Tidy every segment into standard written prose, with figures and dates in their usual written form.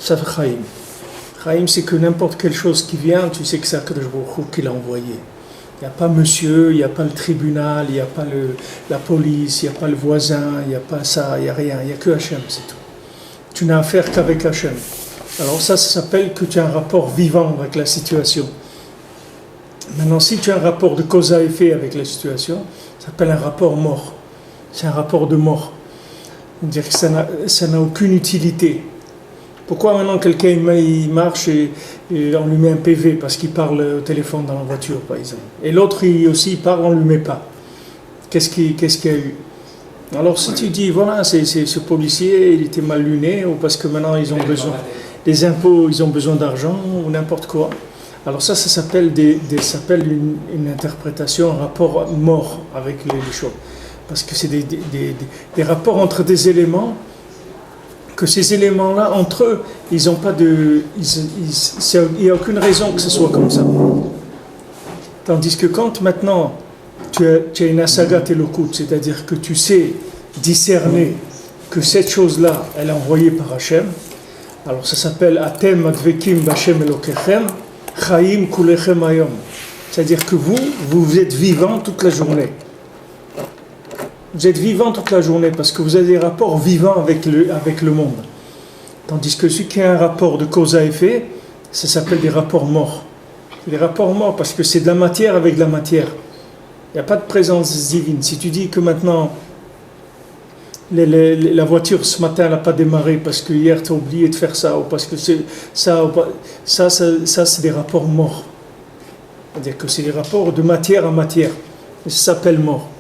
Ça fait Chaim. Chaim, c'est que n'importe quelle chose qui vient, tu sais que c'est Akadosh Baruch Hu qui l'a envoyé. Il n'y a pas monsieur, il n'y a pas le tribunal, il n'y a pas la police, il n'y a pas le voisin, il n'y a pas ça, il n'y a rien. Il n'y a que Hachem, c'est tout. Tu n'as affaire qu'avec Hachem. Alors ça s'appelle que tu as un rapport vivant avec la situation. Maintenant, si tu as un rapport de cause à effet avec la situation, ça s'appelle un rapport mort. C'est un rapport de mort. C'est-à-dire que ça n'a aucune utilité. Pourquoi maintenant quelqu'un il marche et on lui met un PV parce qu'il parle au téléphone dans la voiture, par exemple. Et l'autre aussi il parle, on ne lui met pas. Qu'est-ce qu'il y a eu? Alors si tu dis, voilà, c'est ce policier, il était mal luné, ou parce que maintenant ils ont besoin des impôts, ils ont besoin d'argent, ou n'importe quoi. Alors ça s'appelle une interprétation, un rapport mort avec les choses. Parce que c'est des rapports entre des éléments, que ces éléments-là, entre eux, ils n'ont pas de... Il n'y a aucune raison que ce soit comme ça. Tandis que quand maintenant, tu as une asagat elokut, c'est-à-dire que tu sais discerner que cette chose-là, elle est envoyée par Hachem, alors ça s'appelle Atem advekim b'Hachem elokechem, chaim kulechem hayom. C'est-à-dire que vous êtes vivant toute la journée. Vous êtes vivant toute la journée parce que vous avez des rapports vivants avec le monde. Tandis que celui qui a un rapport de cause à effet, ça s'appelle des rapports morts. Des rapports morts parce que c'est de la matière avec de la matière. Il n'y a pas de présence divine. Si tu dis que maintenant la voiture ce matin elle n'a pas démarré parce que hier tu as oublié de faire ça, ou parce que ça c'est des rapports morts. C'est-à-dire que c'est des rapports de matière à matière. Et ça s'appelle mort.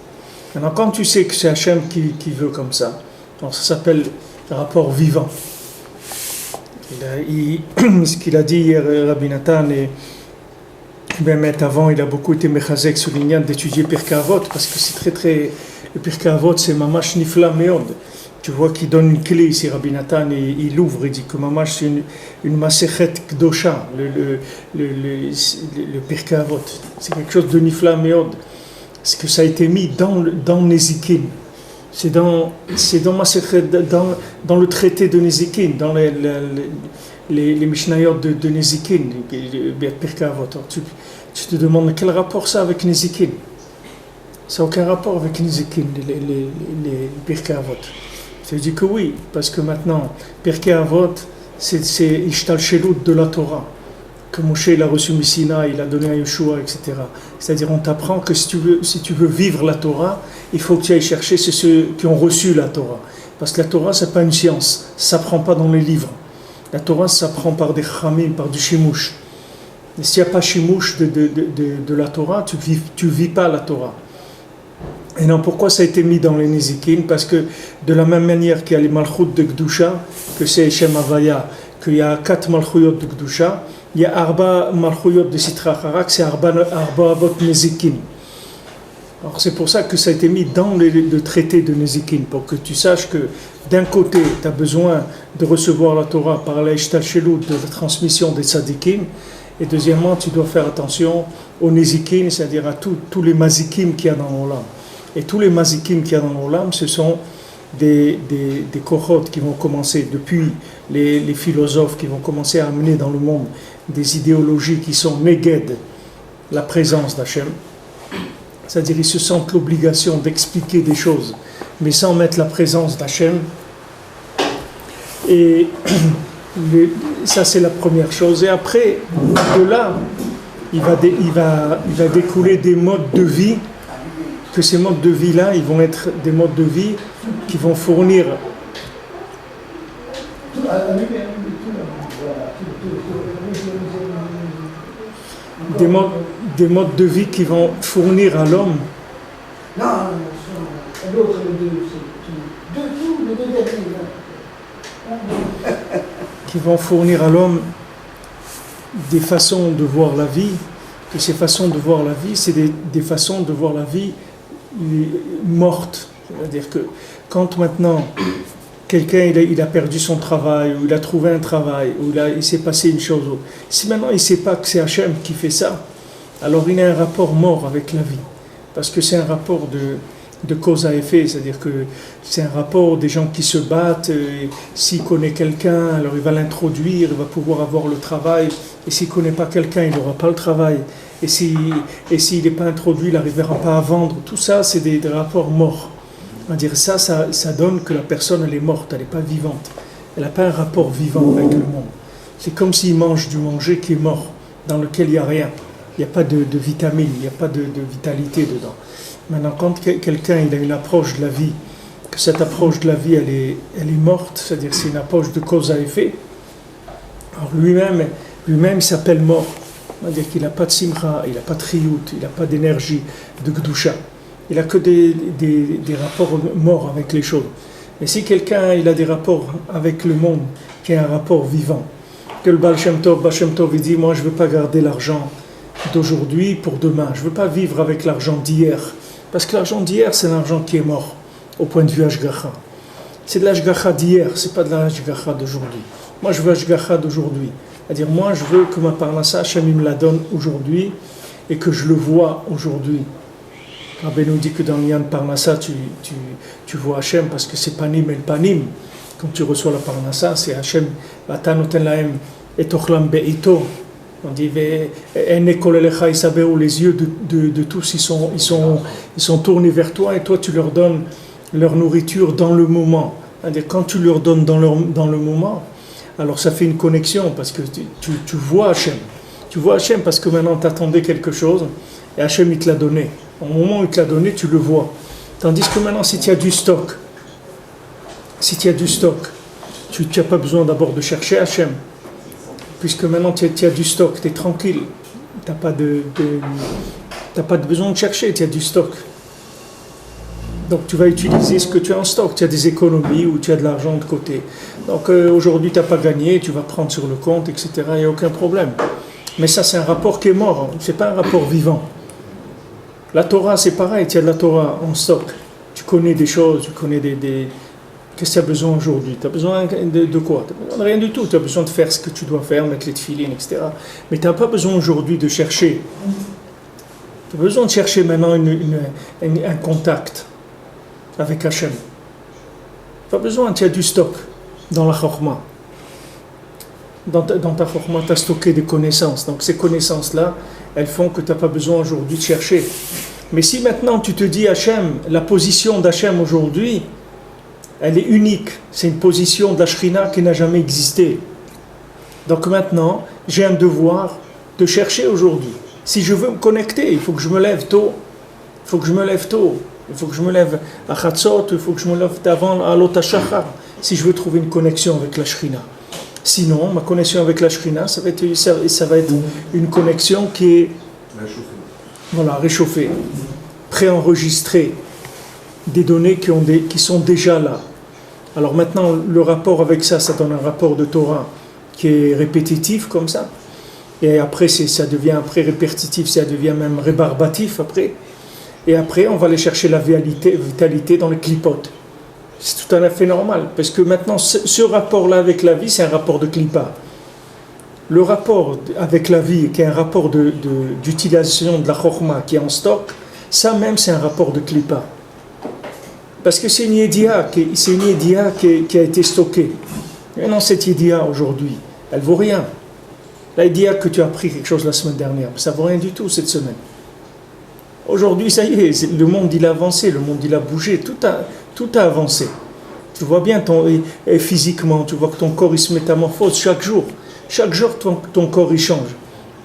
Maintenant, quand tu sais que c'est Hachem qui veut comme ça, donc ça s'appelle rapport vivant. Ce qu'il a dit hier, Rabbi Nathan, et même avant, il a beaucoup été mechazek sur l'ignan d'étudier Pirkei Avot, parce que c'est très... Le Pirkei Avot, c'est mamash nifla meod. Tu vois qu'il donne une clé ici, Rabbi Nathan, et il ouvre, il dit que mamash, c'est une masechet kdosha, le Pirkei Avot. C'est quelque chose de nifla meod. Parce que ça a été mis dans Nezikin. C'est dans le traité de Nezikin, dans les Mishnayot de Nezikin, Pirkei Avot. Tu te demandes quel rapport ça avec Nezikin? Ça n'a aucun rapport avec Nezikin, les Pirkei Avot. Je dis que oui, parce que maintenant, Pirkei Avot, c'est Ishtalshelut de la Torah. Que Moshe il a reçu Messina, il a donné à Yeshua, etc. C'est-à-dire on t'apprend que si tu veux vivre la Torah, il faut que tu ailles chercher ceux qui ont reçu la Torah. Parce que la Torah, c'est pas une science, ça ne s'apprend pas dans les livres. La Torah, ça s'apprend par des chamim, par du shimouch. Et s'il n'y a pas shimouch de la Torah, tu vis pas la Torah. Et non, pourquoi ça a été mis dans les Nezikin? Parce que de la même manière qu'il y a les malchut de Gdusha, que c'est Shem Havaya, qu'il y a 4 malchuyot de Gdusha, il y a Arba Malchuyot de Sitra Harak, c'est Arba Avot Nezikin. Alors c'est pour ça que ça a été mis dans le traité de Nezikin, pour que tu saches que d'un côté, tu as besoin de recevoir la Torah par la Ishtalshelut, de la transmission des Tzadikim, et deuxièmement, tu dois faire attention aux Nezikin, c'est-à-dire à tous les Mazikim qu'il y a dans l'Olam. Et tous les Mazikim qu'il y a dans l'Olam, ce sont des kohot qui vont commencer, depuis les philosophes qui vont commencer à amener dans le monde des idéologies qui sont néged la présence d'Hachem, c'est-à-dire ils se sentent l'obligation d'expliquer des choses, mais sans mettre la présence d'Hachem. Et ça c'est la première chose. Et après, de là, il va découler des modes de vie, que ces modes de vie-là, ils vont être des modes de vie qui vont fournir des modes de vie qui vont fournir à l'homme qui vont fournir à l'homme des façons de voir la vie, que ces façons de voir la vie, c'est des façons de voir la vie morte. C'est-à-dire que quand maintenant quelqu'un il a perdu son travail, ou il a trouvé un travail, ou il s'est passé une chose, si maintenant il ne sait pas que c'est Hachem qui fait ça, alors il a un rapport mort avec la vie, parce que c'est un rapport de cause à effet, c'est-à-dire que c'est un rapport des gens qui se battent, s'il connaît quelqu'un, alors il va l'introduire, il va pouvoir avoir le travail, et s'il ne connaît pas quelqu'un, il n'aura pas le travail, et s'il n'est pas introduit, il n'arrivera pas à vendre, tout ça c'est des rapports morts. On va dire ça donne que la personne elle est morte, elle n'est pas vivante, elle n'a pas un rapport vivant avec le monde. C'est comme s'il mange du manger qui est mort, dans lequel il n'y a rien, il n'y a pas de vitamines, il n'y a pas de vitalité dedans. Maintenant, quand quelqu'un il a une approche de la vie, que cette approche de la vie elle est morte, c'est-à-dire c'est une approche de cause à effet, alors lui-même il s'appelle mort. C'est-à-dire qu'il n'a pas de simcha, il n'a pas de triout, il n'a pas d'énergie, de gdusha. Il n'a que des rapports morts avec les choses. Mais si quelqu'un il a des rapports avec le monde, qui est un rapport vivant, que le Baal Shem Tov il dit, moi je ne veux pas garder l'argent d'aujourd'hui pour demain, je ne veux pas vivre avec l'argent d'hier. Parce que l'argent d'hier, c'est l'argent qui est mort, au point de vue Ashgacha. C'est de l'Ashgacha d'hier, c'est pas de l'Ashgacha d'aujourd'hui. Moi, je veux Ashgacha d'aujourd'hui. C'est-à-dire, moi, je veux que ma parnassa, Hachem, il me la donne aujourd'hui, et que je le vois aujourd'hui. Rabbi nous dit que dans l'Yan Parnassa, tu vois Hachem, parce que c'est Panim el Panim. Quand tu reçois la parnassa, c'est Hachem, Vatanoten lahem et Ochlam be'ito. On dit, les yeux de tous, ils sont tournés vers toi et toi tu leur donnes leur nourriture dans le moment. C'est-à-dire, quand tu leur donnes dans le moment, alors ça fait une connexion parce que tu vois Hachem. Tu vois Hachem parce que maintenant tu attendais quelque chose et Hachem il te l'a donné. Au moment où il te l'a donné, tu le vois. Tandis que maintenant, si tu as du stock, tu n'as pas besoin d'abord de chercher Hachem. Puisque maintenant tu as du stock, tu es tranquille, tu n'as pas de besoin de chercher, tu as du stock. Donc tu vas utiliser ce que tu as en stock, tu as des économies ou tu as de l'argent de côté. Donc aujourd'hui tu n'as pas gagné, tu vas prendre sur le compte, etc. Il n'y a aucun problème. Mais ça c'est un rapport qui est mort, ce n'est pas un rapport vivant. La Torah c'est pareil, tu as de la Torah en stock, tu connais des choses, tu connais des qu'est-ce que tu as besoin aujourd'hui? Tu as besoin de quoi? Tu n'as besoin de rien du tout. Tu as besoin de faire ce que tu dois faire, mettre les tefilines, etc. Mais tu n'as pas besoin aujourd'hui de chercher. Tu as besoin de chercher maintenant un contact avec Hachem. Tu n'as pas besoin, tu as du stock dans la Chorma. Dans ta Chorma, tu as stocké des connaissances. Donc ces connaissances-là, elles font que tu n'as pas besoin aujourd'hui de chercher. Mais si maintenant tu te dis Hachem, la position d'Hachem aujourd'hui, elle est unique, c'est une position de la Shrina qui n'a jamais existé. Donc maintenant, j'ai un devoir de chercher aujourd'hui. Si je veux me connecter, il faut que je me lève tôt. Il faut que je me lève à Chatzot, il faut que je me lève avant à Alot HaShachar, si je veux trouver une connexion avec la Shrina. Sinon, ma connexion avec la Shrina, ça va être une connexion qui est réchauffée, préenregistrée. Des données qui sont déjà là. Alors maintenant, le rapport avec ça donne un rapport de Torah qui est répétitif comme ça. Et après, ça devient répétitif, ça devient même rébarbatif après. Et après, on va aller chercher la vitalité dans les clipotes. C'est tout à fait normal, parce que maintenant, ce rapport-là avec la vie, c'est un rapport de clipa. Le rapport avec la vie, qui est un rapport d'utilisation de la chorma qui est en stock, ça même, c'est un rapport de clipa. Parce que c'est une yédia qui a été stockée. Maintenant, cette yédia aujourd'hui, elle ne vaut rien. La yédia que tu as appris quelque chose la semaine dernière, ça ne vaut rien du tout cette semaine. Aujourd'hui, ça y est, le monde il a avancé, le monde il a bougé, tout a avancé. Tu vois bien, physiquement, tu vois que ton corps il se métamorphose chaque jour. Chaque jour, ton corps il change.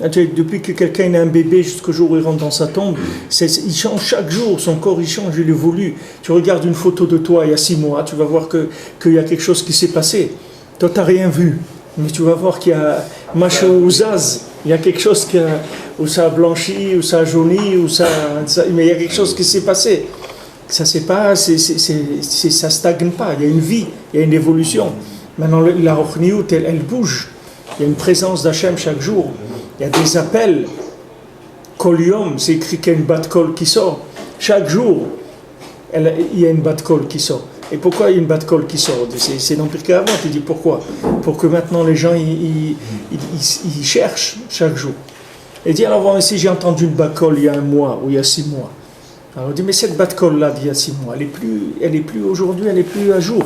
Depuis que quelqu'un a un bébé jusqu'au jour où il rentre dans sa tombe, il change chaque jour, son corps il change, il évolue. Tu regardes une photo de toi il y a 6 mois, tu vas voir qu'il y a quelque chose qui s'est passé. Toi, tu n'as rien vu, mais tu vas voir qu'il y a Macho Ouzaz, il y a quelque chose où ça a blanchi, où ça a jauni, mais il y a quelque chose qui s'est passé. Ça ça stagne pas, il y a une vie, il y a une évolution. Maintenant, la Rochniut, elle bouge. Il y a une présence d'Hachem chaque jour. Il y a des appels. Kolium, c'est écrit qu'il y a une bat kol qui sort. Chaque jour, il y a une bat kol qui sort. Et pourquoi il y a une bat kol qui sort? C'est dans Pirkei Avot, il dit pourquoi? Pour que maintenant les gens ils cherchent chaque jour. Et dit alors ici j'ai entendu une bat kol il y a 1 mois ou il y a 6 mois. Alors on dit, mais cette bat-kol-là d'il y a 6 mois, elle est plus aujourd'hui, elle est plus à jour.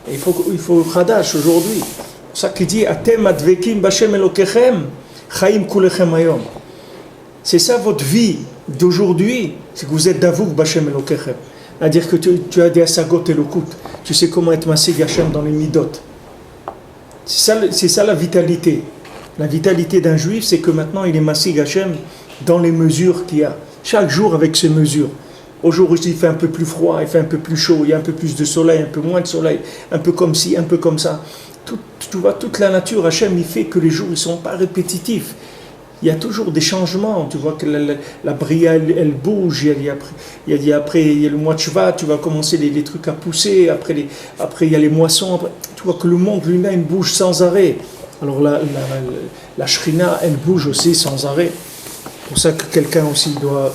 Et il faut Khadash aujourd'hui. C'est ça qu'il dit, Atem advekim b'Hashem Elokechem, chaim kulechem hayom. C'est ça votre vie d'aujourd'hui, c'est que vous êtes d'avouk b'Hashem Elokechem. C'est-à-dire que tu as des asagot et lokut. Tu sais comment être masig Hashem dans les midot. C'est ça la vitalité. La vitalité d'un juif, c'est que maintenant il est masig Hashem dans les mesures qu'il y a. Chaque jour avec ses mesures. Aujourd'hui, il fait un peu plus froid, il fait un peu plus chaud, il y a un peu plus de soleil, un peu moins de soleil, un peu comme ci, un peu comme ça. Tu vois, toute la nature, Hachem, il fait que les jours ne sont pas répétitifs. Il y a toujours des changements. Tu vois que la bria, elle bouge. Il y a le mois de Shvat, tu vas commencer les trucs à pousser. Après, il y a les moissons. Tu vois que le monde lui-même bouge sans arrêt. Alors la Shrina, elle bouge aussi sans arrêt. C'est pour ça que quelqu'un aussi doit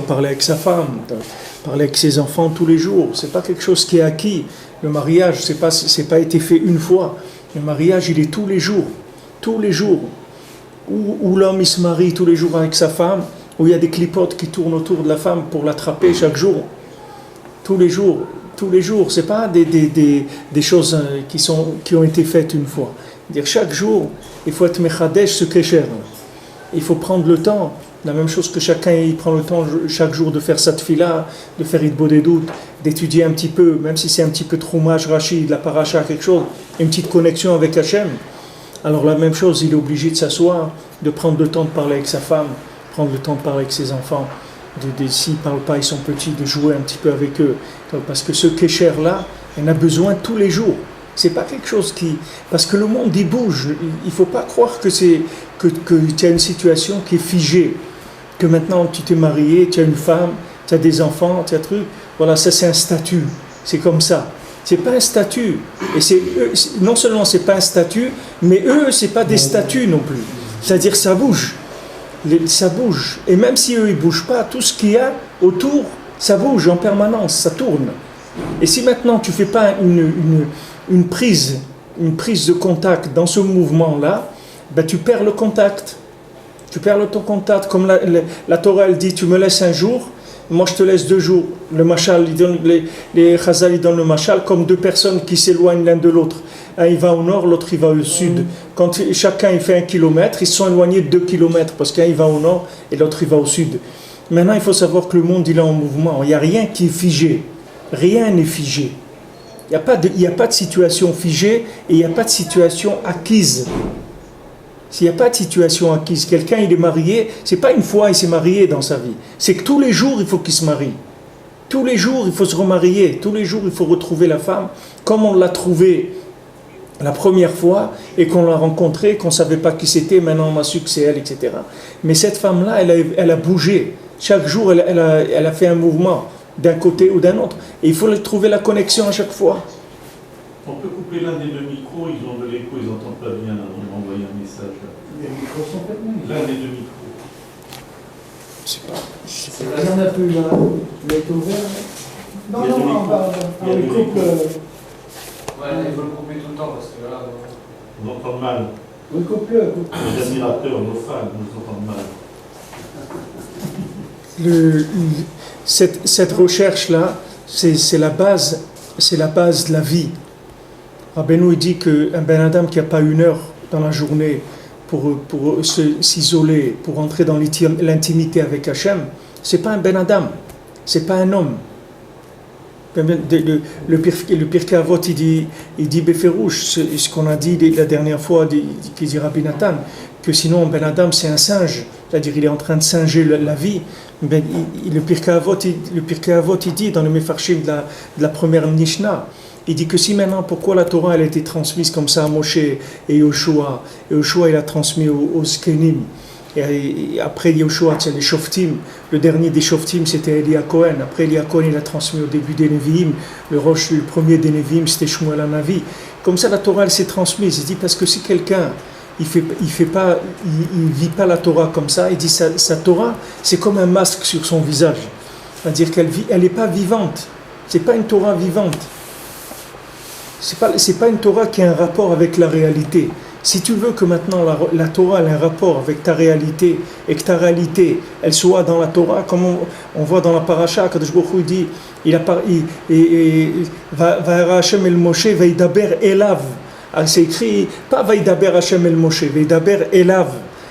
parler avec sa femme, parler avec ses enfants tous les jours. C'est pas quelque chose qui est acquis. Le mariage, c'est pas été fait une fois. Le mariage, il est tous les jours. Tous les jours. Où l'homme il se marie tous les jours avec sa femme, où il y a des clipotes qui tournent autour de la femme pour l'attraper chaque jour. Tous les jours. C'est pas des choses qui ont été faites une fois. Dire chaque jour, il faut être mechadesh ce kesher. Il faut prendre le temps. La même chose que chacun, il prend le temps chaque jour de faire sa tfila, de faire Hitbodedut, d'étudier un petit peu, même si c'est un petit peu Troumage, Rashi, de la paracha, quelque chose, une petite connexion avec Hachem. Alors la même chose, il est obligé de s'asseoir, de prendre le temps de parler avec sa femme, prendre le temps de parler avec ses enfants, s'ils ne parlent pas, ils sont petits, de jouer un petit peu avec eux. Parce que ce kécher-là, il en a besoin tous les jours. C'est pas quelque chose qui... Parce que le monde, il bouge. Il ne faut pas croire que tu as une situation qui est figée. Que maintenant, tu t'es marié, tu as une femme, tu as des enfants, tu as un truc. Voilà, ça c'est un statut. C'est comme ça. C'est pas un statut. Et non seulement c'est pas un statut, mais eux, c'est pas des statuts non plus. C'est-à-dire ça bouge. Ça bouge. Et même si eux, ils bougent pas, tout ce qu'il y a autour, ça bouge en permanence, ça tourne. Et si maintenant tu fais pas une prise de contact dans ce mouvement-là, ben tu perds le contact. Tu perds ton contact. Comme la Torah, elle dit, tu me laisses un jour, moi je te laisse 2 jours. Le machal, les Chazal, ils donnent le machal comme 2 personnes qui s'éloignent l'un de l'autre. Un il va au nord, l'autre il va au sud. Quand chacun il fait 1 kilomètre, ils sont éloignés de 2 kilomètres parce qu'un il va au nord et l'autre il va au sud. Maintenant il faut savoir que le monde il est en mouvement. Il n'y a rien qui est figé. Rien n'est figé. Il n'y a pas de situation figée et il n'y a pas de situation acquise. S'il n'y a pas de situation acquise, quelqu'un il est marié, c'est pas une fois il s'est marié dans sa vie. C'est que tous les jours il faut qu'il se marie. Tous les jours il faut se remarier. Tous les jours il faut retrouver la femme comme on l'a trouvée la première fois et qu'on l'a rencontrée, qu'on ne savait pas qui c'était, maintenant on a su que c'est elle, etc. Mais cette femme-là, elle a bougé. Chaque jour elle a fait un mouvement d'un côté ou d'un autre. Et il faut trouver la connexion à chaque fois. On peut couper l'un des 2 micros, ils ont de l'écho, ils n'entendent pas bien, là, on m'a envoyé un message. Les micros sont fermés. L'un des 2 micros. Il y en a plus là. Il est ouvert. Non, on coupe. Ouais, il faut le couper tout le temps parce que là. On entend mal. Oui, coupe-le. Les admirateurs, nos fans nous entendent mal. Cette recherche-là, c'est la base de la vie. Rabbeinu dit qu'un Ben Adam qui n'a pas 1 heure dans la journée pour s'isoler, pour entrer dans l'intimité avec Hachem, c'est pas un Ben Adam, c'est pas un homme. Le Pirkei Avot, il dit Beferouche, ce qu'on a dit la dernière fois, qui dit Rabbi Nathan, que sinon Ben Adam c'est un singe, c'est-à-dire il est en train de singer la vie. Ben, le Pirkei Avot, il dit dans le Mefarshim de la première Mishnah, il dit que si maintenant, pourquoi la Torah elle a été transmise comme ça à Moshe et Yoshua, il a transmis aux Zkenim, et après Yoshua, c'est les Shoftim, le dernier des Shoftim c'était Elia Cohen, après Elia Cohen il a transmis au début des Nevi'im, le premier des Nevi'im c'était Shmuel HaNavi, comme ça la Torah elle s'est transmise. Il dit parce que si quelqu'un il vit pas la Torah comme ça, il dit sa Torah c'est comme un masque sur son visage, c'est-à-dire elle n'est pas vivante, c'est pas une Torah vivante. C'est pas une Torah qui a un rapport avec la réalité. Si tu veux que maintenant la Torah ait un rapport avec ta réalité et que ta réalité elle soit dans la Torah, comme on voit dans la paracha, Kadosh Baruch Hu dit, va Hashem el Moshe, veidaber elav. C'est écrit pas veidaber Hashem el Moshe, veidaber elav.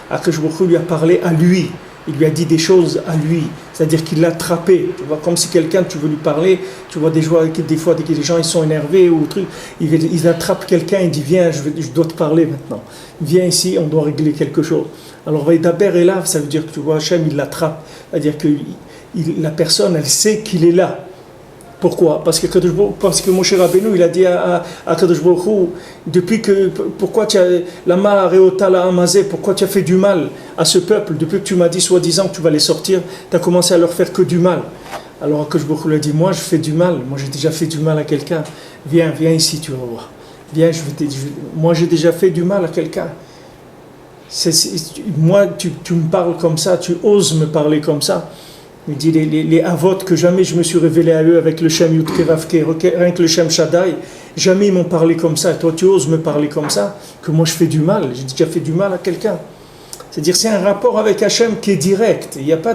Kadosh Baruch Hu lui a parlé à lui. Il lui a dit des choses à lui, c'est-à-dire qu'il l'a attrapé. Tu vois, comme si quelqu'un, tu veux lui parler, tu vois des fois les gens ils sont énervés ou truc, il attrape quelqu'un et dit viens, je dois te parler maintenant. Viens ici, on doit régler quelque chose. Alors Vaidaber est là, ça veut dire que tu vois Hachem, il l'attrape, c'est-à-dire que la personne, elle sait qu'il est là. Pourquoi ? Parce que Moshe Rabbeinu, il a dit à Kadosh Baruch Hu, pourquoi tu as lama reota la amazé, pourquoi tu as fait du mal à ce peuple, depuis que tu m'as dit soi-disant que tu vas les sortir, tu as commencé à leur faire que du mal. Alors Kadosh Baruch Hu lui a dit, moi je fais du mal, moi j'ai déjà fait du mal à quelqu'un, viens ici, tu vas voir. Viens, moi j'ai déjà fait du mal à quelqu'un. Moi tu me parles comme ça, tu oses me parler comme ça. Il dit les avot que jamais je me suis révélé à eux avec le Shem Yud Kevavke, rien que le Shem Shaddai, jamais ils m'ont parlé comme ça. Toi tu oses me parler comme ça, que moi je fais du mal, j'ai déjà fait du mal à quelqu'un. C'est-à-dire c'est un rapport avec Hachem qui est direct. Il n'y a pas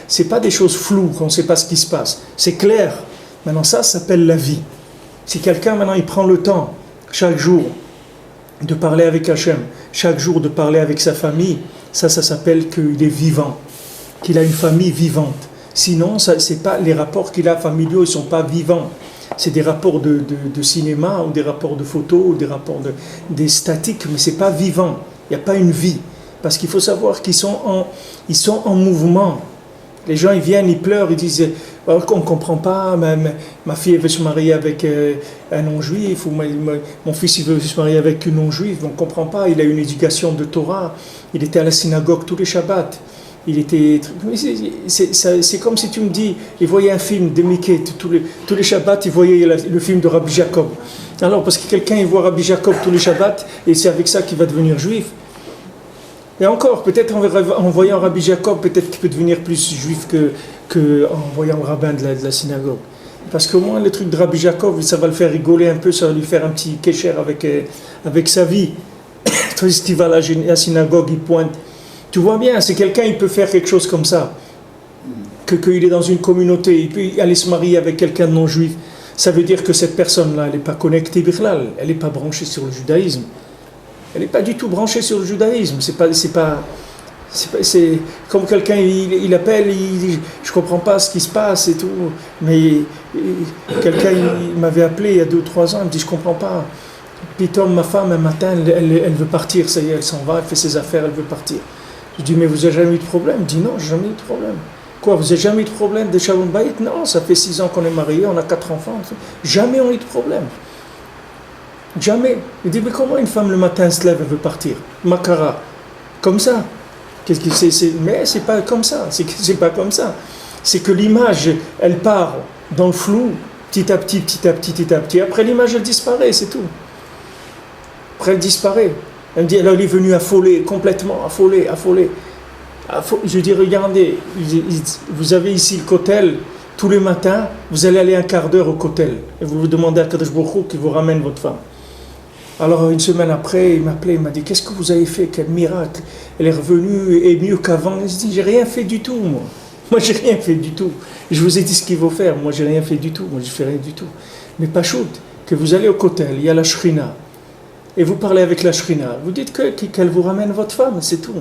c'est pas des choses floues qu'on ne sait pas ce qui se passe. C'est clair. Maintenant ça s'appelle la vie. Si quelqu'un maintenant il prend le temps chaque jour de parler avec Hachem, chaque jour de parler avec sa famille, ça s'appelle qu'il est vivant. Qu'il a une famille vivante. Sinon, c'est pas, les rapports qu'il a familiaux, ils ne sont pas vivants. C'est des rapports de cinéma, ou des rapports de photos, ou des rapports des statiques, mais ce n'est pas vivant. Il n'y a pas une vie. Parce qu'il faut savoir qu'ils sont en mouvement. Les gens, ils viennent, ils pleurent, ils disent on ne comprend pas, ma fille veut se marier avec un non-juif, ou mon fils il veut se marier avec une non-juive, on ne comprend pas, il a une éducation de Torah, il était à la synagogue tous les Shabbats. C'est comme si tu me dis, il voyait un film de Mickey, tous les Shabbats, il voyait le film de Rabbi Jacob. Alors, parce que quelqu'un, il voit Rabbi Jacob tous les Shabbats, et c'est avec ça qu'il va devenir juif. Et encore, peut-être en voyant Rabbi Jacob, peut-être qu'il peut devenir plus juif qu'en voyant le rabbin de la synagogue. Parce qu'au moins, le truc de Rabbi Jacob, ça va le faire rigoler un peu, ça va lui faire un petit kécher avec sa vie. Tandis qu'il va à la synagogue, il pointe. Tu vois bien, c'est quelqu'un, il peut faire quelque chose comme ça, qu'il est dans une communauté, il peut aller se marier avec quelqu'un de non-juif. Ça veut dire que cette personne-là, elle n'est pas connectée Bichlal, elle n'est pas branchée sur le judaïsme. Elle n'est pas du tout branchée sur le judaïsme. C'est comme quelqu'un, il appelle, il dit, je ne comprends pas ce qui se passe et tout. Mais quelqu'un, il m'avait appelé il y a 2 ou 3 ans, il me dit, je ne comprends pas. Puis ma femme, un matin, elle veut partir, ça y est, elle s'en va, elle fait ses affaires, elle veut partir. Je dis, mais vous n'avez jamais eu de problème? Il dit, non, j'ai jamais eu de problème. Quoi, vous n'avez jamais eu de problème de Shalom Bayit? Non, ça fait 6 ans qu'on est mariés, on a 4 enfants. Jamais on a eu de problème. Jamais. Il dit, mais comment une femme le matin se lève, elle veut partir? Makara. Comme ça. Mais c'est pas comme ça. C'est pas comme ça. C'est que l'image, elle part dans le flou, petit à petit. Après, l'image, elle disparaît, c'est tout. Après, elle disparaît. Elle me dit, alors il est venu affolé, complètement affolé. Je dis, regardez, vous avez ici le kotel, tous les matins, vous allez aller un quart d'heure au kotel, et vous demandez à Kadosh Baruch Hu qu'il vous ramène votre femme. Alors une semaine après, il m'appelait, il m'a dit, qu'est-ce que vous avez fait, quel miracle? Elle est revenue, et mieux qu'avant. Je dis, j'ai rien fait du tout, moi. Moi, j'ai rien fait du tout. Je vous ai dit ce qu'il faut faire, moi, j'ai rien fait du tout. Moi, je fais rien du tout. Mais pas choute, que vous allez au kotel, il y a la shrina. Et vous parlez avec la shrina, vous dites qu'elle vous ramène votre femme, c'est tout.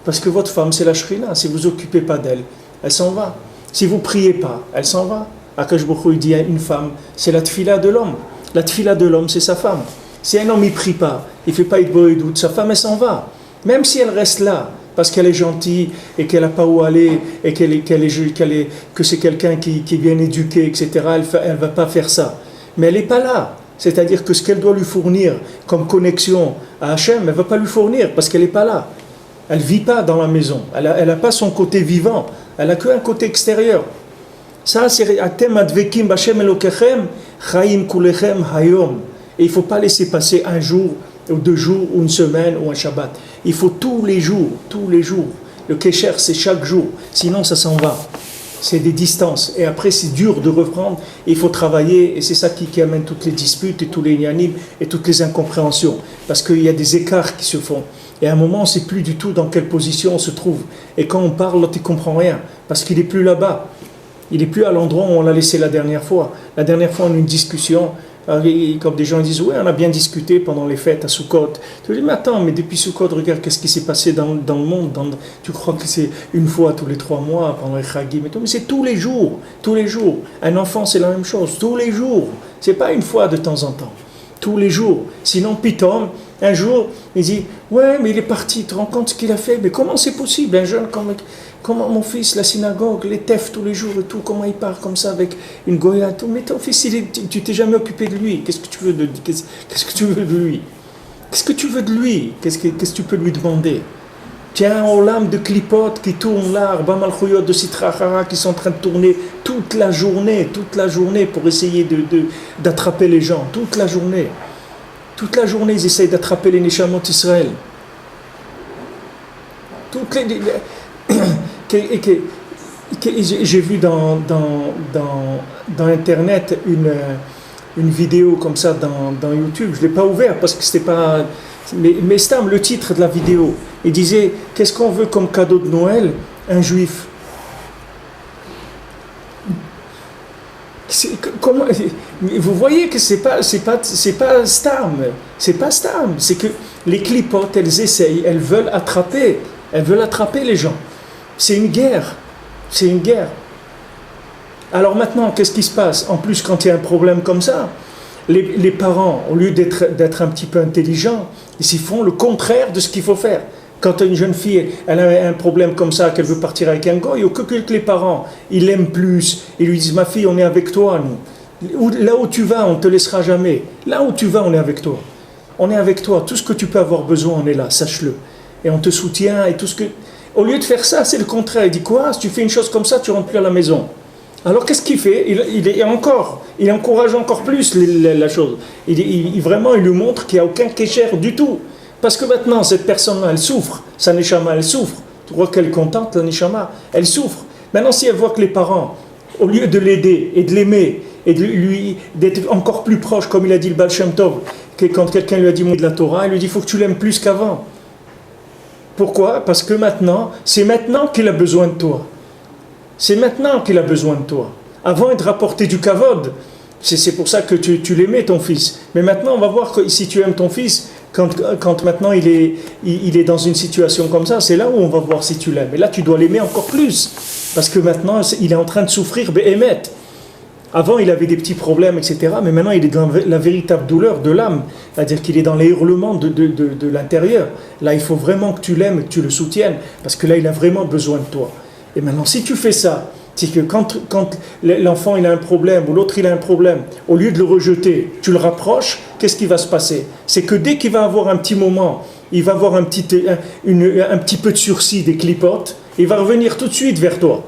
Parce que votre femme, c'est la shrina. Si vous ne vous occupez pas d'elle, elle s'en va. Si vous ne priez pas, elle s'en va. Akash Baruch Hu, il dit à une femme, c'est la tfila de l'homme. La tfila de l'homme, c'est sa femme. Si un homme ne prie pas, il ne fait pas doute, sa femme, elle s'en va. Même si elle reste là, parce qu'elle est gentille et qu'elle n'a pas où aller, et que c'est quelqu'un qui est bien éduqué, etc., elle ne va pas faire ça. Mais elle n'est pas là. C'est-à-dire que ce qu'elle doit lui fournir comme connexion à Hachem, elle ne va pas lui fournir parce qu'elle n'est pas là. Elle ne vit pas dans la maison. Elle n'a pas son côté vivant. Elle n'a qu'un côté extérieur. Ça, c'est Atem advekim b'Hashem Elokechem, Chaim kulechem hayom. Et il ne faut pas laisser passer un jour, ou 2 jours, ou une semaine, ou un Shabbat. Il faut tous les jours. Le Kesher, c'est chaque jour. Sinon, ça s'en va. C'est des distances. Et après, c'est dur de reprendre. Il faut travailler. Et c'est ça qui amène toutes les disputes et tous les yanim et toutes les incompréhensions. Parce qu'il y a des écarts qui se font. Et à un moment, on ne sait plus du tout dans quelle position on se trouve. Et quand on parle, l'autre, il ne comprend rien. Parce qu'il n'est plus là-bas. Il n'est plus à l'endroit où on l'a laissé la dernière fois. La dernière fois, on a eu une discussion. Comme des gens disent, oui, on a bien discuté pendant les fêtes à Sukkot. Tu dis, mais attends, mais depuis Sukkot, regarde qu'est-ce qui s'est passé dans le monde. Tu crois que c'est une fois tous les 3 mois pendant les Chagim et tout, mais c'est tous les jours, tous les jours. Un enfant, c'est la même chose, tous les jours. C'est pas une fois de temps en temps, tous les jours. Sinon, Pitom, un jour, il dit, ouais, mais il est parti, tu te rends compte ce qu'il a fait? Mais comment c'est possible, un jeune comment mon fils, la synagogue, les tefs tous les jours et tout, comment il part comme ça avec une goya et tout? Mais ton fils, tu t'es jamais occupé de lui. Qu'est-ce que tu veux de lui? Qu'est-ce que tu veux de lui? Qu'est-ce que tu veux de lui? Qu'est-ce que tu peux lui demander? Tu as un olam de clipotes qui tourne là, Arba Malchouyot de Sitra Achara qui sont en train de tourner toute la journée pour essayer d'attraper les gens, toute la journée. Toute la journée, ils essayent d'attraper les Neshamot Israël. J'ai vu dans Internet une vidéo comme ça dans YouTube. Je ne l'ai pas ouvert parce que c'était pas... Mais c'était le titre de la vidéo. Il disait, qu'est-ce qu'on veut comme cadeau de Noël? Un juif. Vous voyez que c'est pas Stam. C'est pas Stam. C'est que les clipotes, elles essayent, elles veulent attraper les gens. C'est une guerre. C'est une guerre. Alors maintenant, qu'est-ce qui se passe? En plus, quand il y a un problème comme ça, les parents, au lieu d'être un petit peu intelligents, ils font le contraire de ce qu'il faut faire. Quand une jeune fille, elle a un problème comme ça, qu'elle veut partir avec un goy, ou que les parents, ils l'aiment plus, ils lui disent, ma fille, on est avec toi, nous. Là où tu vas, on ne te laissera jamais. Là où tu vas, on est avec toi. On est avec toi. Tout ce que tu peux avoir besoin, on est là, sache-le. Et on te soutient, et tout ce que... Au lieu de faire ça, c'est le contraire. Il dit quoi? Si tu fais une chose comme ça, tu ne rentres plus à la maison. Alors qu'est-ce qu'il fait? Il encourage encore plus la chose. Il lui montre qu'il n'y a aucun kécher du tout. Parce que maintenant, cette personne-là, elle souffre. Sa neshama, elle souffre. Tu crois qu'elle est contente, la neshama? Elle souffre. Maintenant, si elle voit que les parents, au lieu de l'aider et de l'aimer, et d'être encore plus proche, comme il a dit le Baal Shem Tov, que quand quelqu'un lui a dit de la Torah, il lui dit, il faut que tu l'aimes plus qu'avant. Pourquoi? Parce que c'est maintenant qu'il a besoin de toi. C'est maintenant qu'il a besoin de toi. Avant, il te rapportait du kavod. C'est pour ça que tu l'aimais, ton fils. Mais maintenant, on va voir que si tu aimes ton fils, quand maintenant il est dans une situation comme ça, c'est là où on va voir si tu l'aimes. Et là, tu dois l'aimer encore plus. Parce que maintenant, il est en train de souffrir, be'emet. Avant, il avait des petits problèmes, etc. Mais maintenant, il est dans la véritable douleur de l'âme. C'est-à-dire qu'il est dans les hurlements de l'intérieur. Là, il faut vraiment que tu l'aimes, que tu le soutiennes. Parce que là, il a vraiment besoin de toi. Et maintenant, si tu fais ça, c'est que quand l'enfant il a un problème ou l'autre il a un problème, au lieu de le rejeter, tu le rapproches, qu'est-ce qui va se passer? C'est que dès qu'il va avoir un petit moment, il va avoir un petit peu de sursis des clipotes, il va revenir tout de suite vers toi.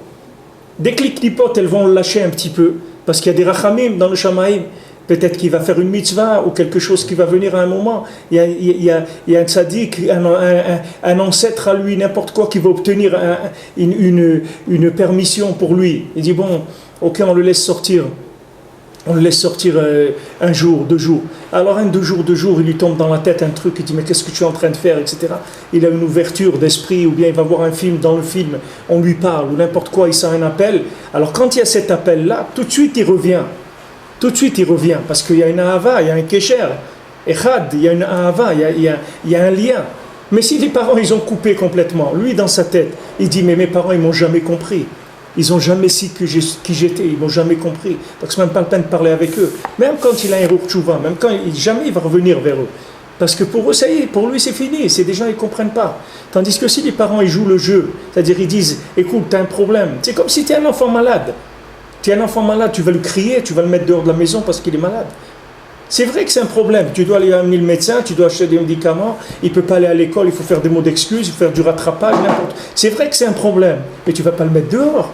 Dès que les clipotes elles vont le lâcher un petit peu, parce qu'il y a des rachamim dans le shamaïm, peut-être qu'il va faire une mitzvah ou quelque chose qui va venir à un moment. Il y a un tzaddik, un ancêtre à lui, n'importe quoi, qui va obtenir une permission pour lui. Il dit, bon, ok, on le laisse sortir. On le laisse sortir un jour, 2 jours. Alors 2 jours, il lui tombe dans la tête un truc, il dit, mais qu'est-ce que tu es en train de faire, etc. Il a une ouverture d'esprit, ou bien il va voir un film, dans le film, on lui parle, ou n'importe quoi, il sent un appel. Alors quand il y a cet appel-là, tout de suite il revient. Tout de suite il revient, parce qu'il y a une ahava, il y a un kécher, echad, il y a une ahava, il y a un lien. Mais si les parents ils ont coupé complètement, lui dans sa tête, il dit, mais mes parents ils m'ont jamais compris. Ils n'ont jamais su qui j'étais, ils m'ont jamais compris. Donc c'est même pas la peine de parler avec eux. Même quand il a un Ruch-Tchouva, même quand jamais il va revenir vers eux. Parce que pour eux, ça y est, pour lui c'est fini, c'est des gens ils ne comprennent pas. Tandis que si les parents ils jouent le jeu, c'est-à-dire ils disent, écoute, tu as un problème, c'est comme si tu es un enfant malade. Tu es un enfant malade, tu vas le crier, tu vas le mettre dehors de la maison parce qu'il est malade. C'est vrai que c'est un problème, tu dois aller amener le médecin, tu dois acheter des médicaments, il ne peut pas aller à l'école, il faut faire des mots d'excuses, il faut faire du rattrapage, n'importe. C'est vrai que c'est un problème, mais tu ne vas pas le mettre dehors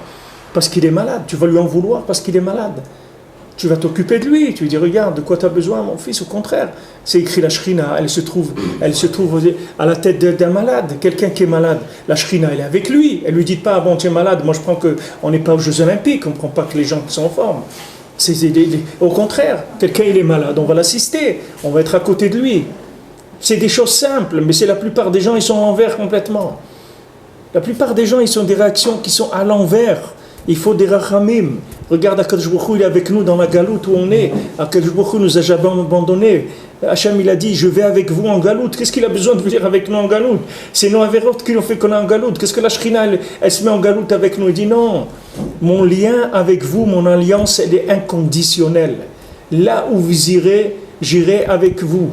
parce qu'il est malade, tu vas lui en vouloir parce qu'il est malade. Tu vas t'occuper de lui. Tu lui dis, regarde, de quoi tu as besoin, mon fils? Au contraire, c'est écrit la Shrina. Elle se trouve à la tête d'un malade, quelqu'un qui est malade. La Shrina, elle est avec lui. Elle lui dit pas, bon, tu es malade. Moi, je prends qu'on n'est pas aux Jeux Olympiques. On ne prend pas que les gens qui sont en forme. Au contraire, quelqu'un il est malade, on va l'assister. On va être à côté de lui. C'est des choses simples, mais c'est la plupart des gens, ils sont à l'envers complètement. La plupart des gens, ils ont des réactions qui sont à l'envers. Il faut des rachamim. Regarde, Akadosh Baruch Hu, il est avec nous dans la galoute où on est. Akadosh Baruch Hu nous a jamais abandonnés. Hachem, il a dit, je vais avec vous en galoute. Qu'est-ce qu'il a besoin de venir avec nous en galoute? C'est nos avérotes qui ont fait qu'on est en galoute. Qu'est-ce que la Shrina, elle se met en galoute avec nous? Il dit non. Mon lien avec vous, mon alliance, elle est inconditionnelle. Là où vous irez, j'irai avec vous.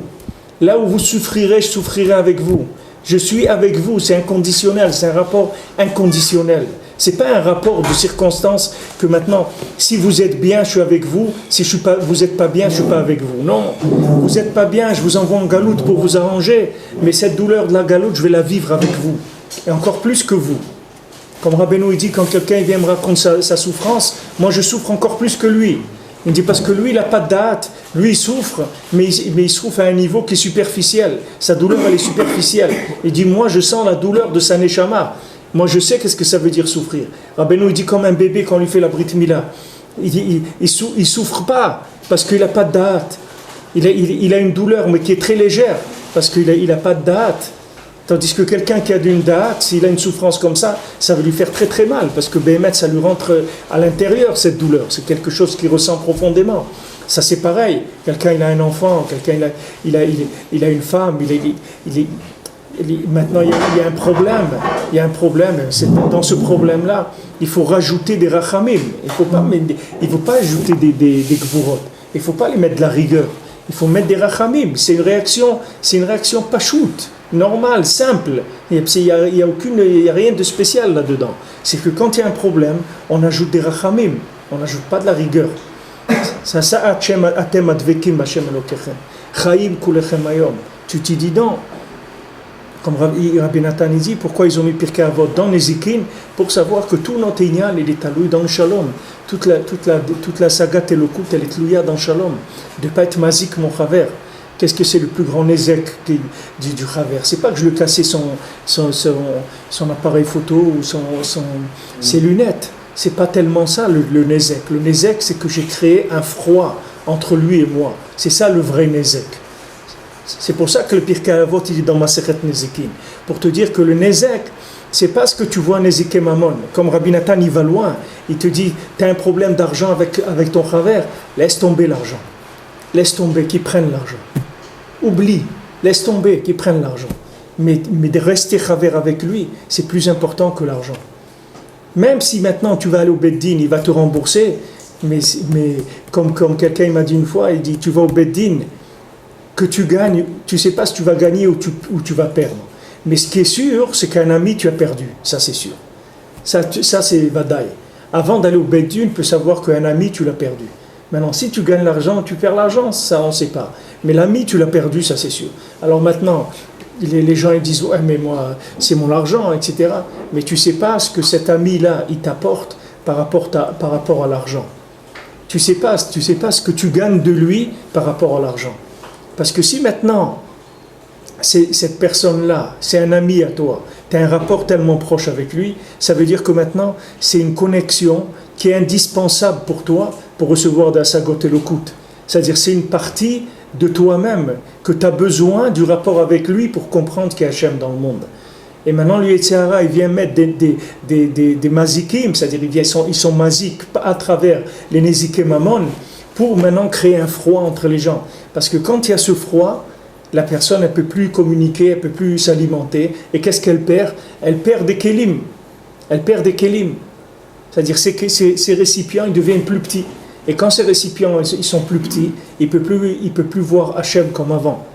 Là où vous souffrirez, je souffrirai avec vous. Je suis avec vous, c'est inconditionnel, c'est un rapport inconditionnel. Ce n'est pas un rapport de circonstance que maintenant, si vous êtes bien, je suis avec vous, si vous n'êtes pas bien, je ne suis pas avec vous. Non, vous n'êtes pas bien, je vous envoie en galoute pour vous arranger, mais cette douleur de la galoute, je vais la vivre avec vous, et encore plus que vous. Comme Rabbeinu il dit, quand quelqu'un vient me raconter sa souffrance, moi je souffre encore plus que lui. Il dit parce que lui, il n'a pas de date, lui il souffre, mais il souffre à un niveau qui est superficiel. Sa douleur, elle est superficielle. Il dit, moi je sens la douleur de sa neshama. Moi je sais qu'est-ce que ça veut dire souffrir. Rabbeinu il dit comme un bébé quand on lui fait la brit mila. Il souffre pas parce qu'il n'a pas de date. Il a une douleur mais qui est très légère parce qu'il n'a pas de date. Tandis que quelqu'un qui a d'une date, s'il a une souffrance comme ça va lui faire très très mal, parce que Béhémet, ça lui rentre à l'intérieur, cette douleur. C'est quelque chose qu'il ressent profondément. Ça c'est pareil, quelqu'un il a un enfant, quelqu'un il a une femme, maintenant il y a un problème, c'est dans ce problème-là, il faut rajouter des rachamim, il ne faut pas ajouter des gvurot, il ne faut pas les mettre de la rigueur, il faut mettre des rachamim, c'est une réaction pachoute. Normal, simple, il n'y a rien de spécial là-dedans. C'est que quand il y a un problème, on ajoute des rachamim, on n'ajoute pas de la rigueur. Tu t'y dis non. Comme Rabbi Nathan dit, pourquoi ils ont mis Pirkei Avot dans Nezikin? Pour savoir que tout notre inyan, il est alloué dans le shalom. Toute la saga Telokut, elle est louée dans le shalom. De ne pas être mazik mon chaver. Qu'est-ce que c'est le plus grand nezek du chaver? C'est pas que je lui cassais son appareil photo ou ses lunettes. C'est pas tellement ça le nezek. Le nezek, c'est que j'ai créé un froid entre lui et moi. C'est ça le vrai nezek. C'est pour ça que le Pirkei Avot il est dans Masechet Nezikin. Pour te dire que le nezek, c'est pas ce que tu vois Neziké Mamon. Comme Rabbi Nathan, il va loin. Il te dit, tu as un problème d'argent avec ton chaver, laisse tomber l'argent. Laisse tomber, qu'ils prennent l'argent. Oublie, laisse tomber, qu'ils prennent l'argent. Mais de rester chaver avec lui, c'est plus important que l'argent. Même si maintenant tu vas aller au Beddin, il va te rembourser, mais comme quelqu'un m'a dit une fois, il dit, tu vas au Beddin, que tu gagnes, tu ne sais pas si tu vas gagner ou tu vas perdre. Mais ce qui est sûr, c'est qu'un ami, tu as perdu. Ça, c'est sûr. Ça c'est Vadaï. Avant d'aller au Beddin, tu peux savoir qu'un ami, tu l'as perdu. Maintenant, si tu gagnes l'argent, tu perds l'argent, ça, on ne sait pas. Mais l'ami, tu l'as perdu, ça, c'est sûr. Alors maintenant, les gens ils disent, ouais, mais moi, c'est mon argent, etc. Mais tu ne sais pas ce que cet ami-là, il t'apporte par rapport à l'argent. Tu ne sais pas ce que tu gagnes de lui par rapport à l'argent. Parce que si maintenant, cette personne-là, c'est un ami à toi, tu as un rapport tellement proche avec lui, ça veut dire que maintenant, c'est une connexion qui est indispensable pour toi pour recevoir de Sagot et Lokut. C'est-à-dire c'est une partie de toi-même que tu as besoin du rapport avec lui pour comprendre qu'il y a Hachem dans le monde. Et maintenant, le Yetzirah, il vient mettre des mazikim, c'est-à-dire ils sont mazik à travers les Neziké Mamon pour maintenant créer un froid entre les gens. Parce que quand il y a ce froid, la personne ne peut plus communiquer, elle ne peut plus s'alimenter. Et qu'est-ce qu'elle perd? Elle perd des kélim. C'est-à-dire que ces récipients, ils deviennent plus petits. Et quand ces récipients ils sont plus petits, il ne peut plus voir Hachem comme avant.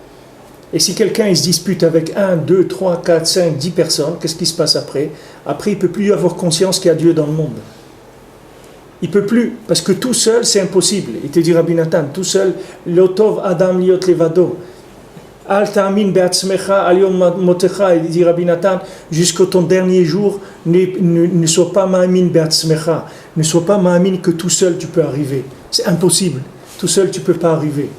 Et si quelqu'un il se dispute avec 1, 2, 3, 4, 5, 10 personnes, qu'est-ce qui se passe après? Après, il ne peut plus avoir conscience qu'il y a Dieu dans le monde. Il ne peut plus, parce que tout seul, c'est impossible. Il te dit Rabbi Nathan, tout seul, l'otov adam liot levado. Al ta'amin be'atzmecha al yom motecha, il dit Rabbi Nathan, jusqu'au ton dernier jour, ne sois pas ma'amin be'atzmecha, ne sois pas ma'amin que tout seul tu peux arriver. C'est impossible. Tout seul tu peux pas arriver.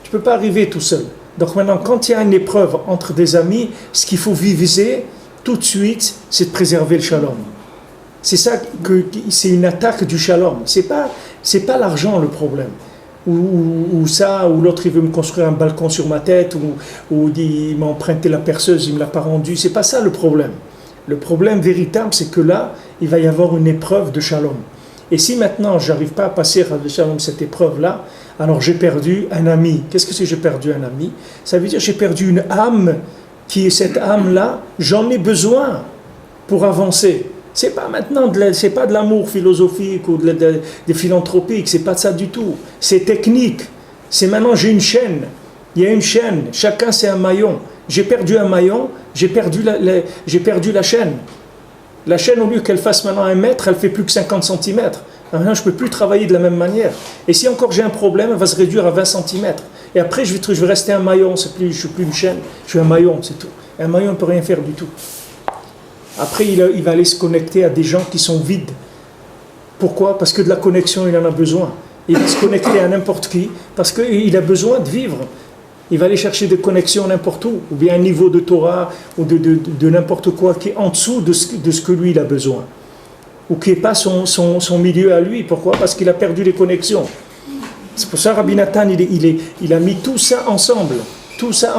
Tu peux pas arriver tout seul. Donc maintenant, quand il y a une épreuve entre des amis, ce qu'il faut viser tout de suite, c'est de préserver le shalom. C'est une attaque du shalom. C'est pas l'argent le problème. Ou l'autre il veut me construire un balcon sur ma tête, ou il m'a emprunté la perceuse, il me l'a pas rendue. C'est pas ça le problème. Le problème véritable, c'est que là, il va y avoir une épreuve de shalom. Et si maintenant j'arrive pas à passer à shalom cette épreuve-là, alors j'ai perdu un ami. Qu'est-ce que c'est j'ai perdu un ami? Ça veut dire j'ai perdu une âme cette âme-là, j'en ai besoin pour avancer. C'est pas maintenant c'est pas de l'amour philosophique ou de philanthropique, c'est pas ça du tout. C'est technique. C'est maintenant j'ai une chaîne. Il y a une chaîne. Chacun c'est un maillon. J'ai perdu un maillon, j'ai perdu la chaîne. La chaîne, au lieu qu'elle fasse maintenant 1 mètre, elle fait plus que 50 cm. Maintenant, je ne peux plus travailler de la même manière. Et si encore j'ai un problème, elle va se réduire à 20 cm. Et après, je vais rester un maillon. Je ne suis plus une chaîne, je suis un maillon, c'est tout. Un maillon ne peut rien faire du tout. Après, il va aller se connecter à des gens qui sont vides. Pourquoi? Parce que de la connexion, il en a besoin. Il va se connecter à n'importe qui, parce qu'il a besoin de vivre. Il va aller chercher des connexions n'importe où, ou bien un niveau de Torah, ou de n'importe quoi qui est en dessous de ce que lui il a besoin. Ou qui n'est pas son milieu à lui. Pourquoi? Parce qu'il a perdu les connexions. C'est pour ça Rabbi Nathan, il a mis tout ça ensemble. Tout ça,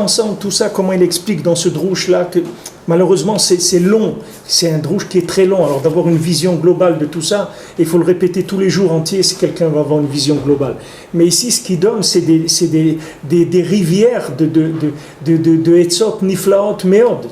comment il explique dans ce drouche-là, que malheureusement c'est long, c'est un drouche qui est très long. Alors d'avoir une vision globale de tout ça, il faut le répéter tous les jours entiers si quelqu'un va avoir une vision globale. Mais ici, ce qu'il donne, c'est des rivières de Etzot, Niflaot, Meod.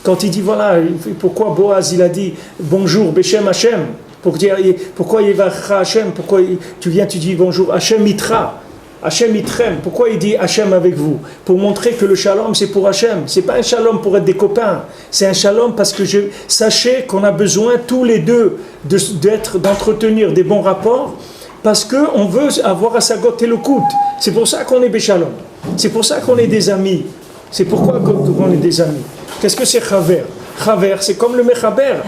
Quand il dit, voilà, pourquoi Boaz, il a dit bonjour, Beshem Hashem, pourquoi Yevacha Hashem, pourquoi tu dis bonjour, Hashem Itra. Hashem Itrem, pourquoi il dit Hashem avec vous? Pour montrer que le shalom c'est pour Hashem. C'est pas un shalom pour être des copains. C'est un shalom parce que sachez qu'on a besoin tous les deux d'entretenir des bons rapports parce qu'on veut avoir à s'agoter le coude. C'est pour ça qu'on est Béchalom. C'est pour ça qu'on est des amis. C'est pourquoi qu'on est des amis. Qu'est-ce que c'est Chaver? Chaver, c'est comme le Mechaber.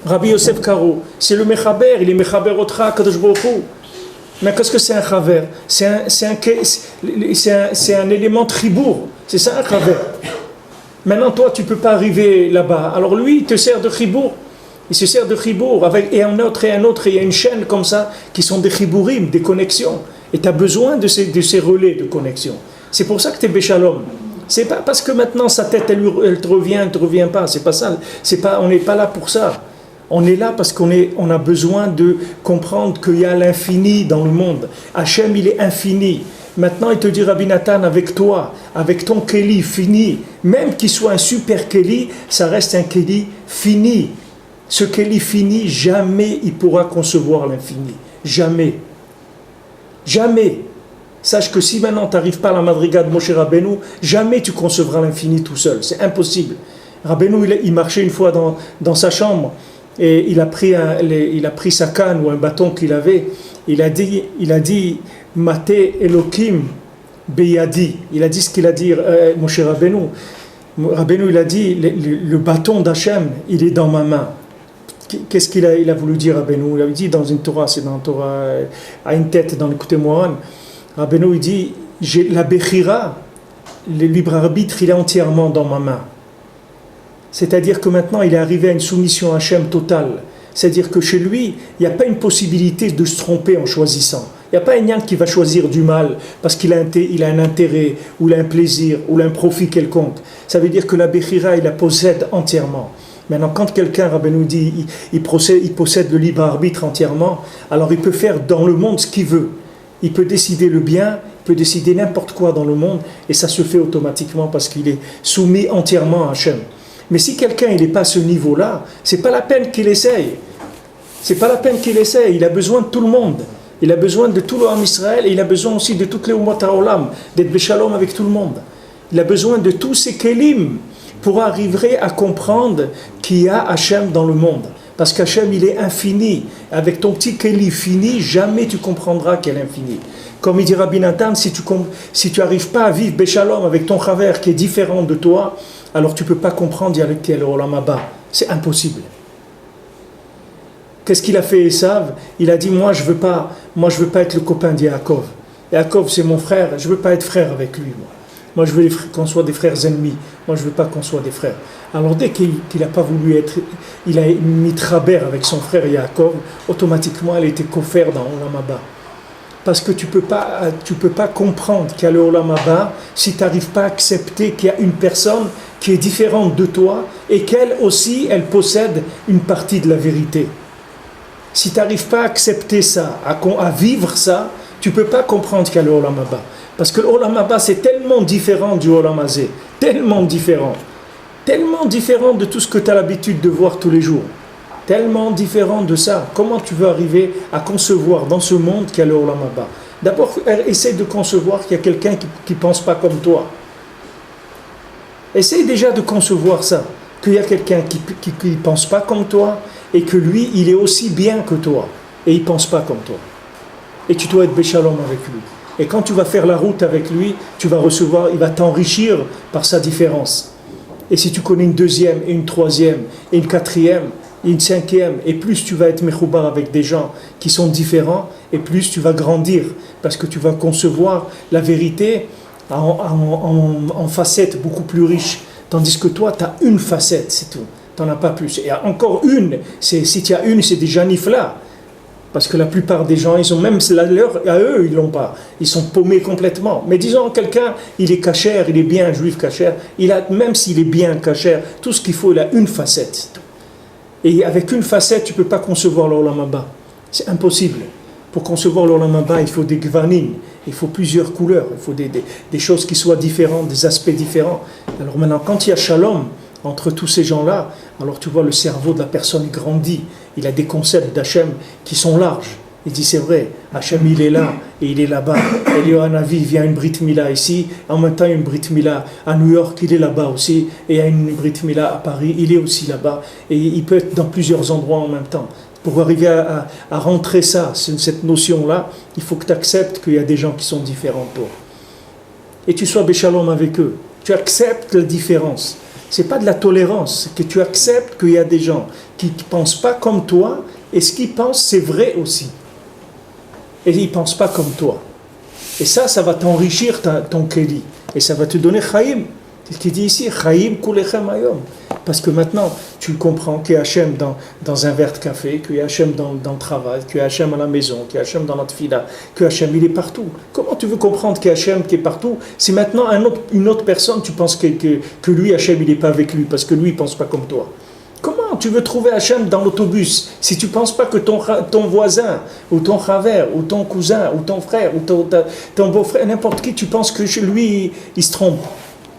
Rabbi Yosef Karo, c'est le Mechaber. Il est Mechaber Otra Kadosh Baruch Hu. Mais qu'est-ce que c'est un chaver? C'est un élément tribour. C'est ça un chaver. Maintenant, toi, tu ne peux pas arriver là-bas. Alors lui, il te sert de chibour. Il se sert de chibour. Et un autre. Et il y a une chaîne comme ça qui sont des chibourim, des connexions. Et tu as besoin de ces relais de connexion. C'est pour ça que tu es béchalom. C'est pas parce que maintenant sa tête, elle te revient pas. C'est pas ça. On n'est pas là pour ça. On est là parce qu'on a besoin de comprendre qu'il y a l'infini dans le monde. Hachem, il est infini. Maintenant, il te dit, Rabbi Nathan, avec toi, avec ton Kéli fini, même qu'il soit un super Kéli, ça reste un Kéli fini. Ce Kéli fini, jamais il pourra concevoir l'infini. Jamais. Jamais. Sache que si maintenant tu n'arrives pas à la madriga de Moshe Rabbeinu, jamais tu concevras l'infini tout seul. C'est impossible. Rabbeinu, il marchait une fois dans sa chambre. Et il a pris sa canne ou un bâton qu'il avait. Il a dit Mate Elokim Beyadi. Il a dit ce qu'il a dit Moshe Rabbeinu. Rabbeinu, il a dit le bâton d'Hachem, il est dans ma main. Qu'est-ce qu'il a voulu dire Rabbeinu? Il a dit dans une Torah, c'est dans la Torah à une tête dans l'écoute Mohan. Rabbeinu, il dit la Bechira, le libre arbitre, il est entièrement dans ma main. C'est-à-dire que maintenant, il est arrivé à une soumission à Hachem totale. C'est-à-dire que chez lui, il n'y a pas une possibilité de se tromper en choisissant. Il n'y a pas un yann qui va choisir du mal parce qu'il a un intérêt, ou il a un plaisir, ou il a un profit quelconque. Ça veut dire que la Bechira, il la possède entièrement. Maintenant, quand quelqu'un, Rabbeinu dit, il possède le libre arbitre entièrement, alors il peut faire dans le monde ce qu'il veut. Il peut décider le bien, il peut décider n'importe quoi dans le monde, et ça se fait automatiquement parce qu'il est soumis entièrement à Hachem. Mais si quelqu'un n'est pas à ce niveau-là, c'est pas la peine qu'il essaye. C'est pas la peine qu'il essaye. Il a besoin de tout le monde. Il a besoin de tout l'Am Israël et il a besoin aussi de toutes les Umot HaOlam, d'être Béchalom avec tout le monde. Il a besoin de tous ces kelim pour arriver à comprendre qu'il y a Hachem dans le monde. Parce qu'Hachem, il est infini. Avec ton petit keli fini, jamais tu comprendras qu'il est infini. Comme il dit Rabbi Nathan, si tu n'arrives pas à vivre Béchalom avec ton chaver qui est différent de toi, alors tu ne peux pas comprendre qu'il y a le Olam Haba. C'est impossible. Qu'est-ce qu'il a fait Esav? Il a dit, moi je veux pas être le copain d'Yaakov. Yaakov c'est mon frère, je ne veux pas être frère avec lui. Moi je veux qu'on soit des frères ennemis. Moi je ne veux pas qu'on soit des frères. Alors dès qu'il n'a pas voulu être, il a mis Traber avec son frère Yaakov, automatiquement elle était coffert dans Olam Haba. Parce que tu peux pas comprendre qu'il y a le Olam Haba si tu n'arrives pas à accepter qu'il y a une personne qui est différente de toi et qu'elle aussi, elle possède une partie de la vérité. Si tu n'arrives pas à accepter ça, à vivre ça, tu ne peux pas comprendre qu'il y a le Olam Haba. Parce que le Olam Haba, c'est tellement différent du Olam Hazé, tellement différent de tout ce que tu as l'habitude de voir tous les jours. Tellement différent de ça. Comment tu veux arriver à concevoir dans ce monde qu'il y a le Olam Haba? D'abord, essaye de concevoir qu'il y a quelqu'un qui ne pense pas comme toi. Essaye déjà de concevoir ça, qu'il y a quelqu'un qui ne pense pas comme toi et que lui, il est aussi bien que toi et il ne pense pas comme toi. Et tu dois être béchalom avec lui. Et quand tu vas faire la route avec lui, tu vas recevoir, il va t'enrichir par sa différence. Et si tu connais une deuxième, et une troisième, et une quatrième, et une cinquième, et plus tu vas être mechoubar avec des gens qui sont différents, et plus tu vas grandir, parce que tu vas concevoir la vérité en facettes beaucoup plus riches. Tandis que toi, tu as une facette, c'est tout. Tu n'en as pas plus. Et encore une, si tu as une, c'est déjà nifla. Parce que la plupart des gens, ils ont même la leur, à eux, ils l'ont pas. Ils sont paumés complètement. Mais disons, quelqu'un, il est cachère, il est bien juif cachère, même s'il est bien cachère, tout ce qu'il faut, il a une facette. Et avec une facette, tu ne peux pas concevoir l'Olam Haba. C'est impossible. Pour concevoir l'Olam Haba, il faut des gvanim, il faut plusieurs couleurs, il faut des choses qui soient différentes, des aspects différents. Alors maintenant, quand il y a shalom entre tous ces gens-là, alors tu vois, le cerveau de la personne grandit. Il a des concepts d'Hachem qui sont larges. Il dit, c'est vrai, Hachem il est là et il est là-bas. Eliyahu vient une Brit Mila ici, en même temps une Brit Mila à New York, il est là-bas aussi, et il y a une Brit Mila à Paris, il est aussi là-bas, et il peut être dans plusieurs endroits en même temps. Pour arriver à rentrer ça, cette notion-là, il faut que tu acceptes qu'il y a des gens qui sont différents de toi. Et tu sois béchalom avec eux. Tu acceptes la différence. Ce n'est pas de la tolérance, c'est que tu acceptes qu'il y a des gens qui ne pensent pas comme toi, et ce qu'ils pensent, c'est vrai aussi. Et ils ne pensent pas comme toi. Et ça va t'enrichir ton Kéli. Et ça va te donner Chaim. C'est ce qu'il dit ici, Chaim kulechem hayom. Parce que maintenant, tu comprends qu'il y a Hachem dans un verre de café, qu'il y a Hachem dans le travail, qu'il y a Hachem à la maison, qu'il y a Hachem dans la tefila, que Hachem il est partout. Comment tu veux comprendre qu'il y a Hachem qui est partout si maintenant une autre personne, tu penses que lui, Hachem, il n'est pas avec lui, parce que lui, il ne pense pas comme toi? Comment tu veux trouver Hachem dans l'autobus si tu ne penses pas que ton voisin, ou ton chaver, ou ton cousin, ou ton frère, ou ton beau-frère, n'importe qui, tu penses que lui, il se trompe.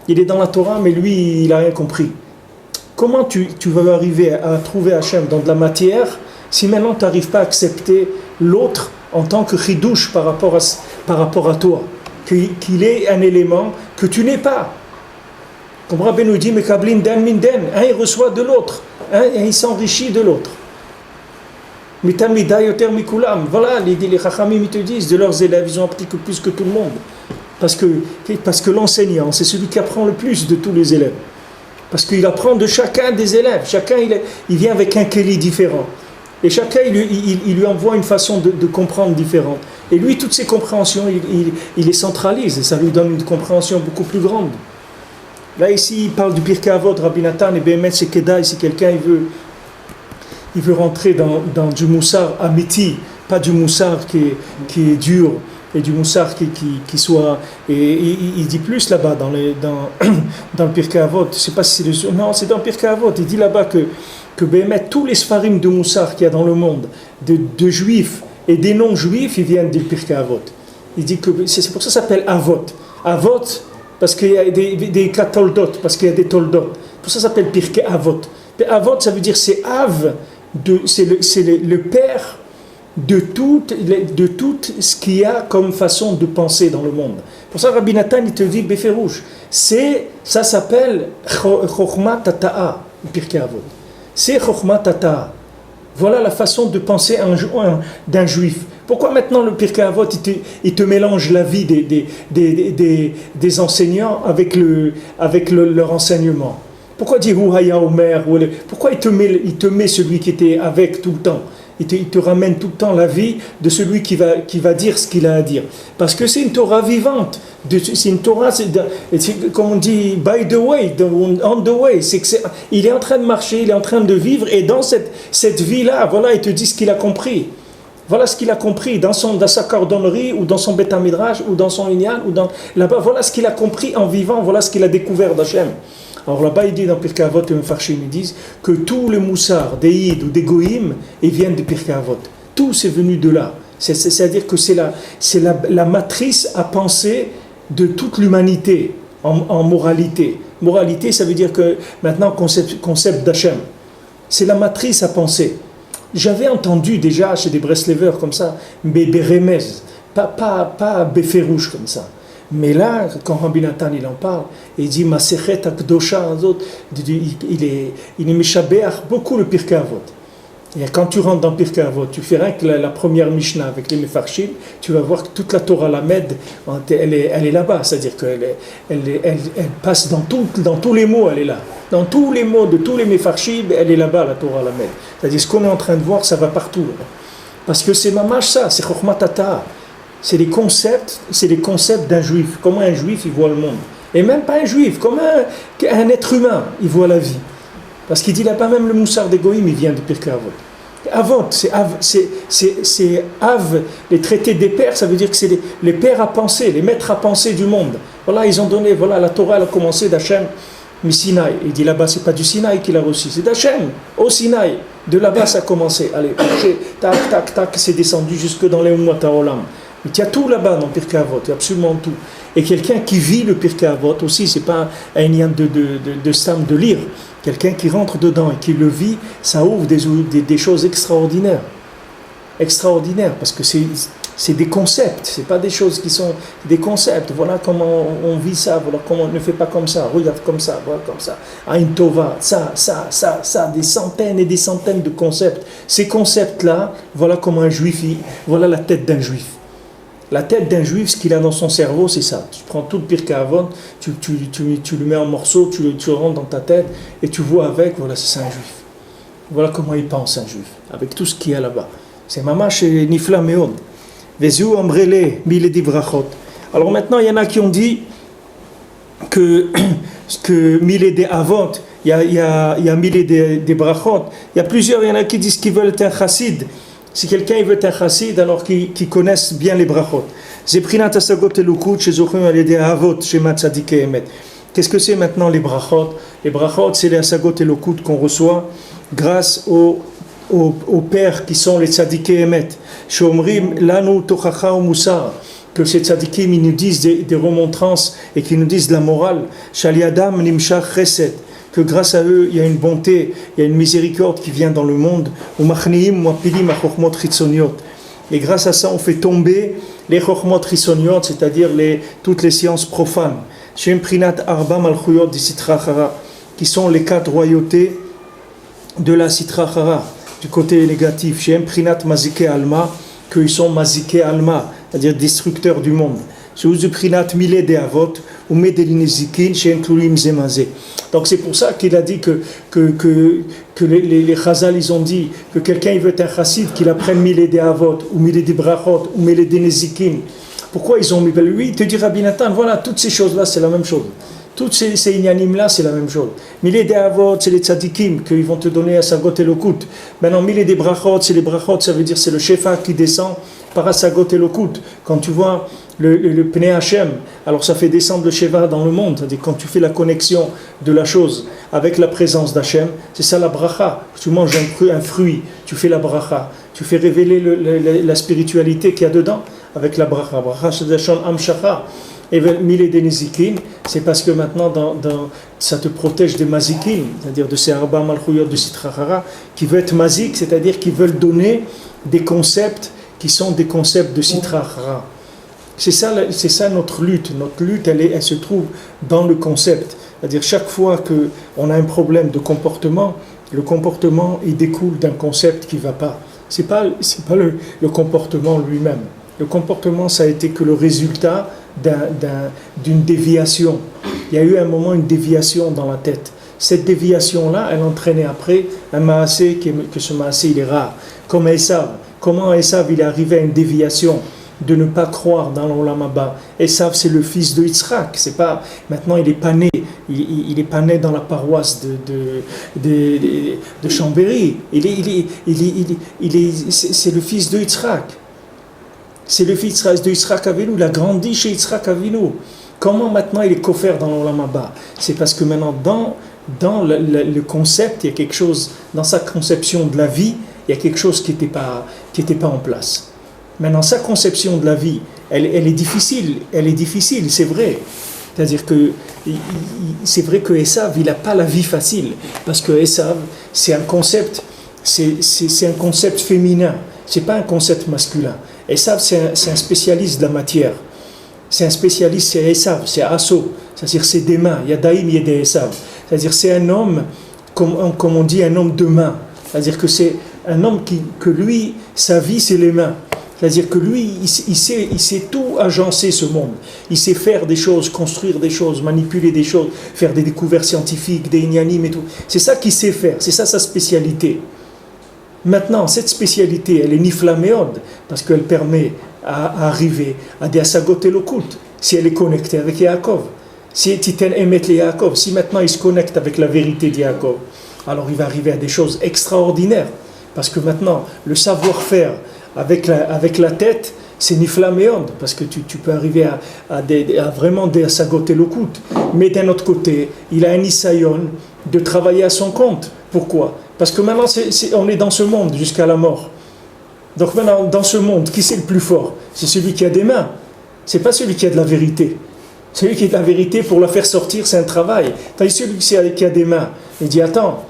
Il est dans la Torah, mais lui, il n'a rien compris. Comment tu vas arriver à trouver Hachem dans de la matière si maintenant tu n'arrives pas à accepter l'autre en tant que chidouche par rapport à toi, qu'il est un élément que tu n'es pas. Comme Rabbi nous dit, Mekablin den min den, un il reçoit de l'autre, un il s'enrichit de l'autre. Mitamida yoter mikulam, voilà, les chachamim ils te disent, de leurs élèves, ils ont appris plus que tout le monde. Parce que l'enseignant, c'est celui qui apprend le plus de tous les élèves. Parce qu'il apprend de chacun des élèves. Chacun, il vient avec un kéli différent. Et chacun, il lui envoie une façon de comprendre différente. Et lui, toutes ses compréhensions, il les centralise. Et ça lui donne une compréhension beaucoup plus grande. Là, ici, il parle du Pirkei Avot, Rabbi Nathan, et Bémet, c'est Kedai, si quelqu'un il veut rentrer dans du moussar amiti, pas du moussar qui est dur, et du moussar qui soit... Et il dit plus là-bas, dans le Pirkei Avot, je ne sais pas si c'est le... Non, c'est dans le Pirkei Avot, il dit là-bas que Bémet, tous les sfarim de moussar qu'il y a dans le monde, de juifs et des non-juifs, ils viennent du Pirkei Avot. Il dit que c'est pour ça que ça s'appelle Avot. Avot, parce qu'il y a des toldot, parce qu'il y a des toldot. Pour ça s'appelle Pirkei Avot. Avot, ça veut dire c'est Av, c'est le père de tout ce qu'il y a comme façon de penser dans le monde. Pour ça, Rabbi Nathan, il te dit, Beferouche, ça s'appelle Chokhmat Tata'a, Pirkei Avot. C'est Chokhmat Tata'a. Voilà la façon de penser d'un juif. Pourquoi maintenant le Pirkei Avot, il te mélange la vie des enseignants avec leur enseignement? Pourquoi dire Ouhaya Omer? Pourquoi il te met celui qui était avec tout le temps? Il te ramène tout le temps la vie de celui qui va dire ce qu'il a à dire. Parce que c'est une Torah vivante. C'est une Torah, comme on dit, by the way, on the way. Il est en train de marcher, il est en train de vivre, et dans cette vie-là, voilà, il te dit ce qu'il a compris. Voilà ce qu'il a compris dans sa cordonnerie, ou dans son Beth Midrash, ou dans son Inyan, ou là-bas. Voilà ce qu'il a compris en vivant, voilà ce qu'il a découvert d'Hachem. Alors là-bas, il dit dans Pirkei Avot, les Mefarshim, ils disent que tous les moussars, des Yid ou des Goïm, ils viennent de Pirkei Avot. Tout c'est venu de là. C'est-à-dire que c'est la matrice à penser de toute l'humanité en moralité. Moralité, ça veut dire que maintenant, concept d'Hachem. C'est la matrice à penser. J'avais entendu déjà chez des Breslevers comme ça, Beremez, pas Beferouche comme ça. Mais là, quand Rabbi Nathan il en parle, il dit Masechet Akdosha, il est méchabéach beaucoup le Pirkei Avot. Et quand tu rentres dans Pirkei Avot, tu fais rien que la première Mishnah avec les Mefarshim, tu vas voir que toute la Torah Lamed, elle est là-bas. C'est-à-dire qu'elle passe dans tous les mots, elle est là. Dans tous les mots de tous les Mefarshim, elle est là-bas, la Torah Lamed. C'est-à-dire ce qu'on est en train de voir, ça va partout. Parce que c'est mamash ça, c'est Chokhmat Tata. C'est les concepts d'un juif. Comment un juif, il voit le monde. Et même pas un juif, comme un être humain, il voit la vie. Parce qu'il dit là-bas, même le moussard des Goïm, il vient de Pirkei Avot. Avot, c'est Av, les traités des pères, ça veut dire que c'est les pères à penser, les maîtres à penser du monde. Voilà, ils ont donné, voilà, la Torah, elle a commencé d'Hachem, mais Sinaï. Il dit là-bas, c'est pas du Sinaï qu'il a reçu, c'est d'Hachem, au Sinaï. De là-bas, ça a commencé. Allez, tac, tac, tac, c'est descendu jusque dans les Ummot HaOlam. Il y a tout là-bas dans Pirkei Avot, il y a absolument tout. Et quelqu'un qui vit le Pirkei Avot aussi, c'est pas un lien de Sam de lire. Quelqu'un qui rentre dedans et qui le vit, ça ouvre des choses extraordinaires. Extraordinaires, parce que c'est des concepts, c'est pas des choses qui sont des concepts. Voilà comment on vit ça, voilà comment on ne fait pas comme ça, regarde comme ça, voilà comme ça. Aïn Tova, ça, des centaines et des centaines de concepts. Ces concepts-là, voilà comment un juif, voilà la tête d'un juif. La tête d'un juif, ce qu'il a dans son cerveau, c'est ça. Tu prends tout le Pirkei Avot, tu le mets en morceaux, tu le rentres dans ta tête, et tu vois avec, voilà, c'est un juif. Voilà comment il pense un juif, avec tout ce qu'il y a là-bas. C'est mamash et nifla meod. Vezu ambrele mille divrachot. Alors maintenant, il y en a qui ont dit que mille des avot, il y a mille des brachot. Il y a plusieurs, il y en a qui disent qu'ils veulent être un chassid. Si quelqu'un veut être un chassid, alors qu'ils connaissent bien les brachot. Zeprinat asagot elukut shezochim alidei avot shema tzadikei emet. Qu'est-ce que c'est maintenant les brachot? Les brachot, c'est les asagot elukut qu'on reçoit grâce aux pères qui sont les tzadikei emet. Shomrim lanu tochacha umusar. Que ces tzadikim, ils nous disent des remontrances et qu'ils nous disent de la morale. Shaliadam nimshach chesed. Que grâce à eux, il y a une bonté, il y a une miséricorde qui vient dans le monde. Et grâce à ça, on fait tomber les chokhmot risoniot, c'est-à-dire toutes les sciences profanes. Qui sont les 4 royautés de la Sitra Chara, du côté négatif. Qu'ils sont mazike alma, c'est-à-dire destructeurs du monde. Donc c'est pour ça qu'il a dit que les Chazal, ils ont dit que quelqu'un il veut être un chassid, qu'il apprenne mille des avot, ou mille des brachot, ou mille des nezikin. Pourquoi ils ont mis? Lui, il te dit Rabbi Nathan, voilà, toutes ces choses-là, c'est la même chose. Toutes ces inyanim-là, c'est la même chose. Mille des avot, c'est les tzadikim, qu'ils vont te donner à Sagot et Lokut. Maintenant, mille des brachot, c'est les brachot, ça veut dire c'est le shefa qui descend par Sagot et Lokut. Quand tu vois le Pnei Hashem, alors ça fait descendre le Sheva dans le monde, c'est-à-dire quand tu fais la connexion de la chose avec la présence d'Hachem, c'est ça la bracha. Tu manges un fruit, tu fais la bracha, tu fais révéler la spiritualité qu'il y a dedans avec la bracha. Bracha Shadashon Amshacha. Et mille des nezikin, c'est parce que maintenant ça te protège des mazikin, c'est-à-dire de ces arba malchuyot de Sitra Chara, qui veulent être mazik, c'est-à-dire qui veulent donner des concepts qui sont des concepts de Sitra Chara. C'est ça notre lutte. Notre lutte, elle se trouve dans le concept. C'est-à-dire chaque fois qu'on a un problème de comportement, le comportement il découle d'un concept qui ne va pas. C'est pas le comportement lui-même. Le comportement, ça a été que le résultat d'une déviation. Il y a eu un moment une déviation dans la tête. Cette déviation-là, elle entraînait après un maasé, que ce maasé, il est rare. Comme Esav. Comment Esav, il est arrivé à une déviation de ne pas croire dans l'Olam Haba. Esav, c'est le fils de Yitzhak. C'est pas, maintenant, il n'est pas né. Il est pas né dans la paroisse de Chambéry. C'est le fils de Yitzhak. C'est le fils de Yitzhak Avinu. Il a grandi chez Yitzhak Avinu. Comment maintenant il est coffert dans l'Olam Haba? C'est parce que maintenant, dans le concept, il y a quelque chose, dans sa conception de la vie, il y a quelque chose qui n'était pas en place. Maintenant, sa conception de la vie, elle est difficile, c'est vrai. C'est-à-dire que c'est vrai que Esav, il n'a pas la vie facile, parce que Esav, c'est un concept féminin, c'est pas un concept masculin. Esav, c'est un spécialiste de la matière. C'est un spécialiste, c'est Esav, c'est Asso, c'est-à-dire c'est des mains, il y a Daïm, il y a des Esav. C'est-à-dire c'est un homme, comme on dit, un homme de main. C'est-à-dire que c'est un homme que lui, sa vie, c'est les mains. C'est-à-dire que lui, il sait tout agencer ce monde. Il sait faire des choses, construire des choses, manipuler des choses, faire des découvertes scientifiques, des inyanim et tout. C'est ça qu'il sait faire, c'est ça sa spécialité. Maintenant, cette spécialité, elle est niflaméode, parce qu'elle permet à arriver à des asagot elokut, si elle est connectée avec Yaakov. Si Titen Emet le Yaakov, si maintenant il se connecte avec la vérité de Yaakov, alors il va arriver à des choses extraordinaires. Parce que maintenant, le savoir-faire avec la tête, c'est niflaméode, parce que tu peux arriver à vraiment des asagot elokut. Mais d'un autre côté, il a un isayon de travailler à son compte. Pourquoi? Parce que maintenant, on est dans ce monde jusqu'à la mort. Donc maintenant, dans ce monde, qui c'est le plus fort? C'est celui qui a des mains. C'est pas celui qui a de la vérité. Celui qui a de la vérité, pour la faire sortir, c'est un travail. Tandis celui qui a des mains, il dit, attends,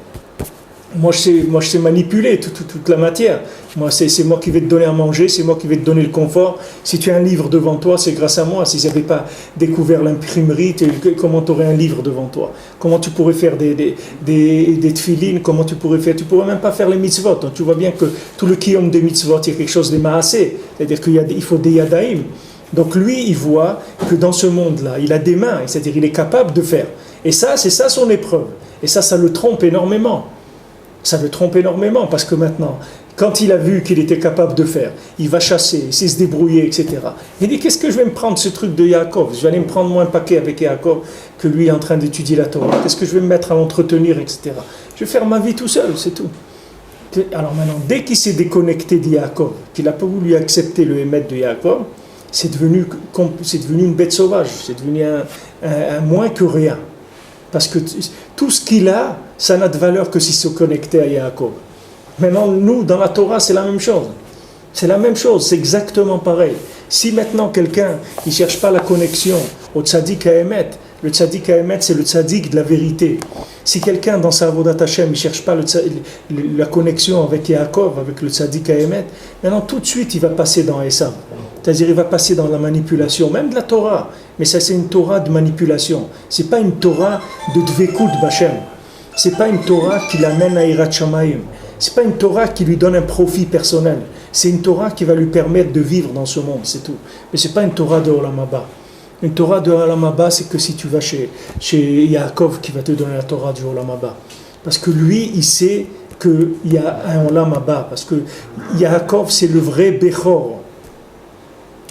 moi je sais manipuler toute la matière. C'est moi qui vais te donner à manger, c'est moi qui vais te donner le confort. Si tu as un livre devant toi, c'est grâce à moi. Si tu n'avais pas découvert l'imprimerie, comment tu aurais un livre devant toi? Comment tu pourrais faire des tefilines? Comment tu pourrais faire? Tu pourrais même pas faire les mitzvot. Donc tu vois bien que tout le kiyom des mitzvot, il y a quelque chose de maasé. C'est-à-dire qu'il faut des yadaïm. Donc lui, il voit que dans ce monde-là, il a des mains, c'est-à-dire il est capable de faire. Et ça, c'est ça son épreuve. Et ça le trompe énormément. Ça le trompe énormément, parce que maintenant, quand il a vu qu'il était capable de faire, il va chasser, il sait se débrouiller, etc. Il dit, qu'est-ce que je vais me prendre ce truc de Yaakov? Je vais aller me prendre moi un paquet avec Yaakov, que lui est en train d'étudier la Torah. Qu'est-ce que je vais me mettre à l'entretenir, etc. Je vais faire ma vie tout seul, c'est tout. Alors maintenant, dès qu'il s'est déconnecté de Yaakov, qu'il n'a pas voulu accepter le émet de Yaakov, c'est devenu une bête sauvage, c'est devenu un moins que rien. Parce que tout ce qu'il a, ça n'a de valeur que s'il se connectait à Yaakov. Maintenant, nous, dans la Torah, c'est la même chose. C'est la même chose, c'est exactement pareil. Si maintenant quelqu'un ne cherche pas la connexion au tzaddik Haemet, le tzaddik Haemet, c'est le tzaddik de la vérité. Si quelqu'un dans sa avodat Hashem ne cherche pas la connexion avec Yaakov, avec le tzaddik Haemet, maintenant tout de suite il va passer dans Esav. C'est-à-dire il va passer dans la manipulation, même de la Torah. Mais ça c'est une Torah de manipulation. C'est pas une Torah de dvekut b'Hashem. C'est pas une Torah qui l'amène à Yirat Shamayim. C'est pas une Torah qui lui donne un profit personnel. C'est une Torah qui va lui permettre de vivre dans ce monde, c'est tout. Mais c'est pas une Torah de Olam Haba. Une Torah de Olam Haba, c'est que si tu vas chez Yaakov qui va te donner la Torah du Olam Haba. Parce que lui, il sait qu'il y a un Olam Haba. Parce que Yaakov, c'est le vrai Bechor.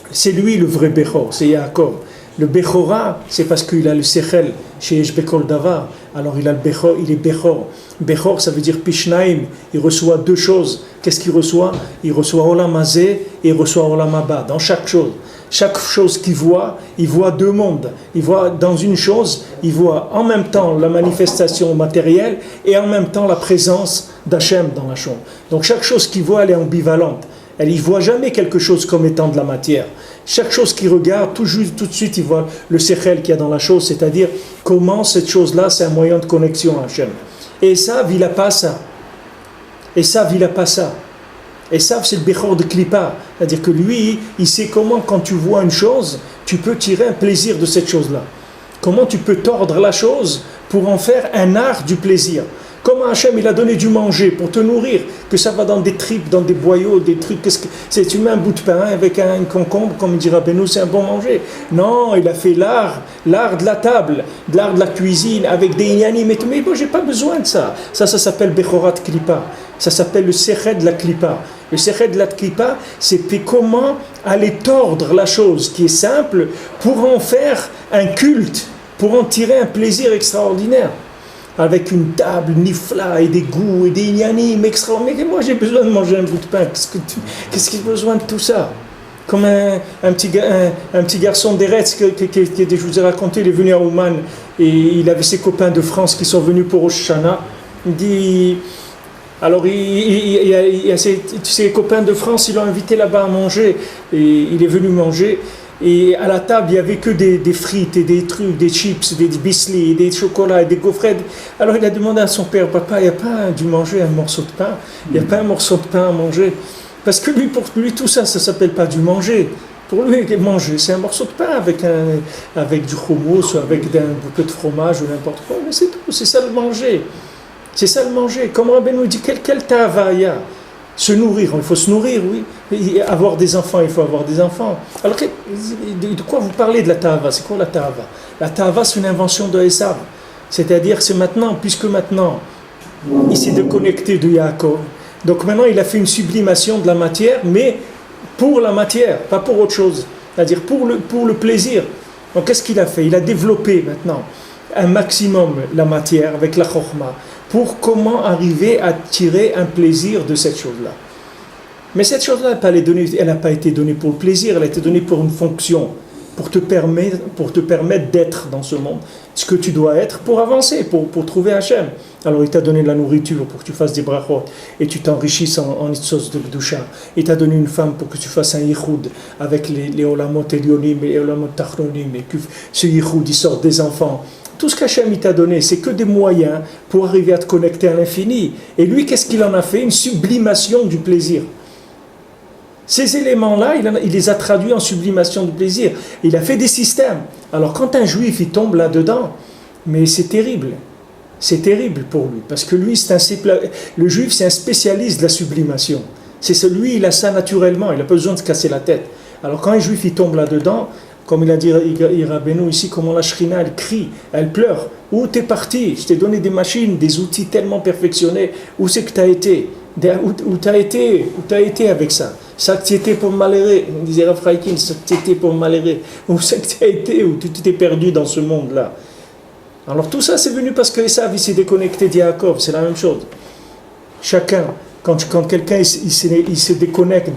C'est lui le vrai Bechor, c'est Yaakov. Le Bechora, c'est parce qu'il a le Sechel chez Eshbekol Davar. Alors il a le Bechor, il est Bechor. Bechor, ça veut dire Pishnaim. Il reçoit deux choses. Qu'est-ce qu'il reçoit? Il reçoit Olam Hazeh et il reçoit Olam Haba. Dans chaque chose. Chaque chose qu'il voit, il voit deux mondes. Il voit dans une chose, il voit en même temps la manifestation matérielle et en même temps la présence d'Hachem dans la chose. Donc chaque chose qu'il voit, elle est ambivalente. Il ne voit jamais quelque chose comme étant de la matière. Chaque chose qu'il regarde, tout de suite, il voit le sechel qu'il y a dans la chose, c'est-à-dire comment cette chose-là, c'est un moyen de connexion à Hachem. Et ça, il n'a pas ça. Et ça, il n'a pas ça. Et ça, c'est le Bechor de Klippa. C'est-à-dire que lui, il sait comment, quand tu vois une chose, tu peux tirer un plaisir de cette chose-là. Comment tu peux tordre la chose pour en faire un art du plaisir. Comment Hachem il a donné du manger pour te nourrir, que ça va dans des tripes, dans des boyaux, des trucs. Tu mets un bout de pain avec un concombre, comme dit Rabbeinu, c'est un bon manger. Non, il a fait l'art de la table, l'art de la cuisine, avec des inyanim et tout. Mais bon, j'ai pas besoin de ça. Ça s'appelle Bechorat Klipa. Ça s'appelle le Sechet de la Klipa. Le Sechet de la Klipa, c'est comment aller tordre la chose qui est simple pour en faire un culte, pour en tirer un plaisir extraordinaire. Avec une table nifla et des goûts et des inyanim extraordinaires. Mais moi j'ai besoin de manger un bout de pain. Qu'est-ce qu'il a besoin de tout ça? Comme un petit garçon d'Eretz que je vous ai raconté, il est venu à Ouman et il avait ses copains de France qui sont venus pour Rosh Hashanah. Il dit, alors il y a ses copains de France, ils l'ont invité là-bas à manger et il est venu manger. Et à la table, il n'y avait que des frites et des trucs, des chips, des bislis, des chocolats et des gaufrettes. Alors il a demandé à son père, papa, il n'y a pas du manger un morceau de pain? Il n'y a pas un morceau de pain à manger? Parce que pour lui, tout ça ne s'appelle pas du manger. Pour lui, manger, c'est un morceau de pain avec du hummus, avec un peu de fromage ou n'importe quoi. Mais c'est tout, c'est ça le manger. C'est ça le manger. Comme Rabbeinu dit, quel tava il y a? Se nourrir, il faut se nourrir, oui. Avoir des enfants, il faut avoir des enfants. Alors, de quoi vous parlez de la Tahava? C'est quoi la Tahava? La Tahava, c'est une invention de Esav. C'est-à-dire, c'est maintenant, puisque maintenant, il s'est déconnecté de Yaakov. Donc maintenant, il a fait une sublimation de la matière, mais pour la matière, pas pour autre chose. C'est-à-dire pour le plaisir. Donc, qu'est-ce qu'il a fait? Il a développé maintenant un maximum la matière avec la Chokhmah, pour comment arriver à tirer un plaisir de cette chose-là. Mais cette chose-là, elle n'a pas été donnée pour le plaisir, elle a été donnée pour une fonction, pour te permettre d'être dans ce monde, ce que tu dois être pour avancer, pour trouver Hachem. Alors il t'a donné de la nourriture pour que tu fasses des brachot, et tu t'enrichisses en sauce de Kedusha. Il t'a donné une femme pour que tu fasses un yichud avec les olamot elyonim et les olamot tachnonim, et que ce yichud, il sorte des enfants. Tout ce qu'Hachem t'a donné, c'est que des moyens pour arriver à te connecter à l'infini. Et lui, qu'est-ce qu'il en a fait? Une sublimation du plaisir. Ces éléments-là, il les a traduits en sublimation du plaisir. Il a fait des systèmes. Alors quand un juif, il tombe là-dedans, mais c'est terrible. C'est terrible pour lui. Parce que lui, le juif, c'est un spécialiste de la sublimation. C'est celui, il a ça naturellement. Il n'a pas besoin de se casser la tête. Alors quand un juif, il tombe là-dedans, comme il a dit Rabbeinu ici, comment la Shrina, elle crie, elle pleure. Où t'es parti? Je t'ai donné des machines, des outils tellement perfectionnés. Où c'est que t'as été? Où t'as été avec ça? Ça que tu étais pour malhérer, disait Rav Chaikin, ça que tu étais pour malhérer. Où c'est que tu as été? Où tu t'es perdu dans ce monde-là? Alors tout ça, c'est venu parce que Esav, il s'est déconnecté d'Yaakov, c'est la même chose. Chacun, quand quelqu'un il se déconnecte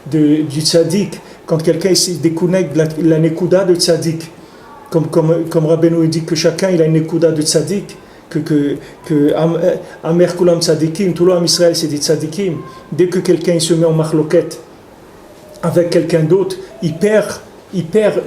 du tzaddik, quand quelqu'un se déconnecte de la nekuda de tzaddik, comme Rabbeinu dit que chacun il a une nekuda de tzaddik, que Amer Kulam tzaddikim, tout l'homme Israël c'est des tzaddikim. Dès que quelqu'un se met en marloquette avec quelqu'un d'autre, il perd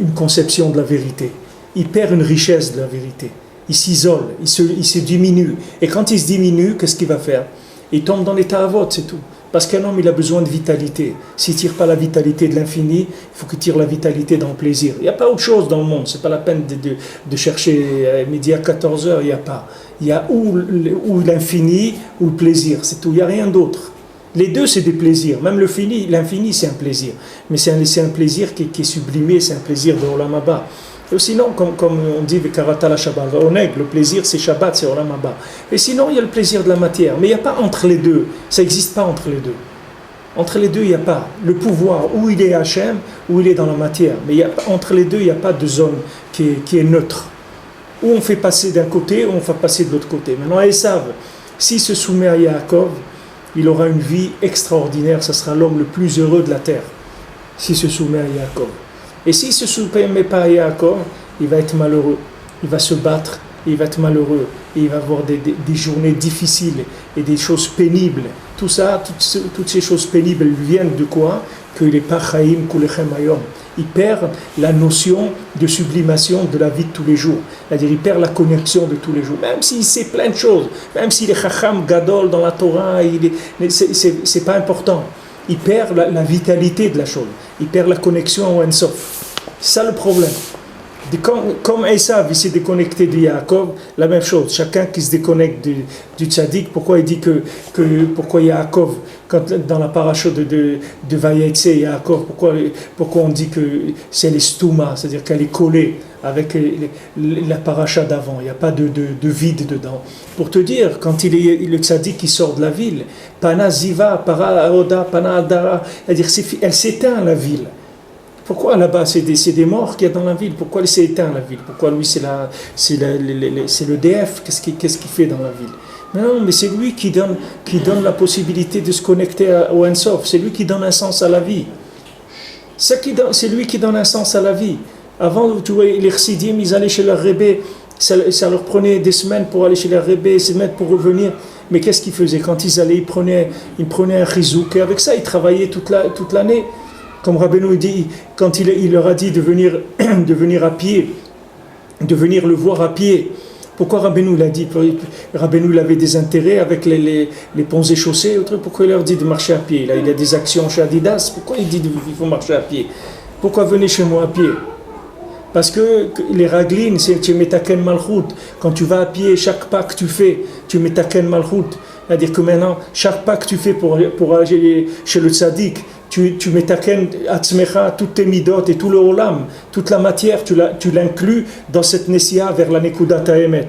une conception de la vérité, il perd une richesse de la vérité, il s'isole, il se diminue. Et quand il se diminue, qu'est-ce qu'il va faire? Il tombe dans l'état avot, c'est tout. Parce qu'un homme, il a besoin de vitalité. S'il ne tire pas la vitalité de l'infini, il faut qu'il tire la vitalité dans le plaisir. Il n'y a pas autre chose dans le monde. Ce n'est pas la peine de chercher midi à 14h, il n'y a pas. Il y a ou l'infini ou le plaisir, c'est tout. Il n'y a rien d'autre. Les deux, c'est des plaisirs. Même l'infini, c'est un plaisir. Mais c'est un plaisir qui est sublimé, c'est un plaisir de Olam Haba. Et sinon, comme on dit, le plaisir c'est Shabbat, c'est Olam Haba. Et sinon, il y a le plaisir de la matière. Mais il n'y a pas entre les deux. Ça n'existe pas entre les deux. Entre les deux, il n'y a pas. Le pouvoir, où il est Hachem, où il est dans la matière. Mais entre les deux, il n'y a pas de zone qui est neutre. Où on fait passer d'un côté, où on fait passer de l'autre côté. Maintenant, Esav, s'il se soumet à Yaakov, il aura une vie extraordinaire. Ça sera l'homme le plus heureux de la terre. S'il se soumet à Yaakov. Et s'il ne se soumet pas à Yaakov, il va être malheureux. Il va se battre, il va être malheureux. Et il va avoir des journées difficiles et des choses pénibles. Tout ça, toutes ces choses pénibles viennent de quoi? Qu'il n'est pas chaim kulechem hayom. Il perd la notion de sublimation de la vie de tous les jours. C'est-à-dire, il perd la connexion de tous les jours. Même s'il sait plein de choses, même s'il est chacham gadol dans la Torah, c'est pas important. Il perd la vitalité de la chose. Il perd la connexion au Ensof. C'est ça le problème. Comme Esav, il s'est déconnecté de Yaakov, la même chose. Chacun qui se déconnecte du tzaddik, pourquoi il dit pourquoi Yaakov, dans la paracha de Vayetse Yaakov, pourquoi on dit que c'est l'estouma, c'est-à-dire qu'elle est collée avec la paracha d'avant, il n'y a pas de vide dedans. Pour te dire, quand le tzaddik qui sort de la ville, Pana Ziva, Para Oda, Pana Adara, c'est-à-dire elle s'éteint la ville. Pourquoi là-bas c'est des morts qu'il y a dans la ville? Pourquoi il s'est éteint la ville? Pourquoi lui c'est le DF? Qu'est-ce qu'il fait dans la ville? Non, mais c'est lui qui donne la possibilité de se connecter au Ensof. C'est lui qui donne un sens à la vie. C'est lui qui donne un sens à la vie. Avant, tu vois, les chassidim, ils allaient chez leur rébé, ça leur prenait des semaines pour aller chez leur rébé, des semaines pour revenir. Mais qu'est-ce qu'ils faisaient? Quand ils allaient, ils prenaient un chizouk, et avec ça, ils travaillaient toute l'année. Comme Rabbeinu dit, quand il leur a dit de venir à pied, de venir le voir à pied. Pourquoi Rabbeinu l'a dit? Rabbeinu il avait des intérêts avec les ponts et chaussées. Pourquoi il leur dit de marcher à pied? Là, il a des actions chez Adidas. Pourquoi il dit qu'il faut marcher à pied? Pourquoi venez chez moi à pied? Parce que les raglines, tu mets ta ken malchut. Quand tu vas à pied, chaque pas que tu fais, tu mets ta ken malchut. C'est-à-dire que maintenant, chaque pas que tu fais pour aller chez le tzaddik, tu mets ta ken atzmecha, toutes tes midot et tout le olam, toute la matière, tu l'inclus dans cette nessia vers la nekudat haemet.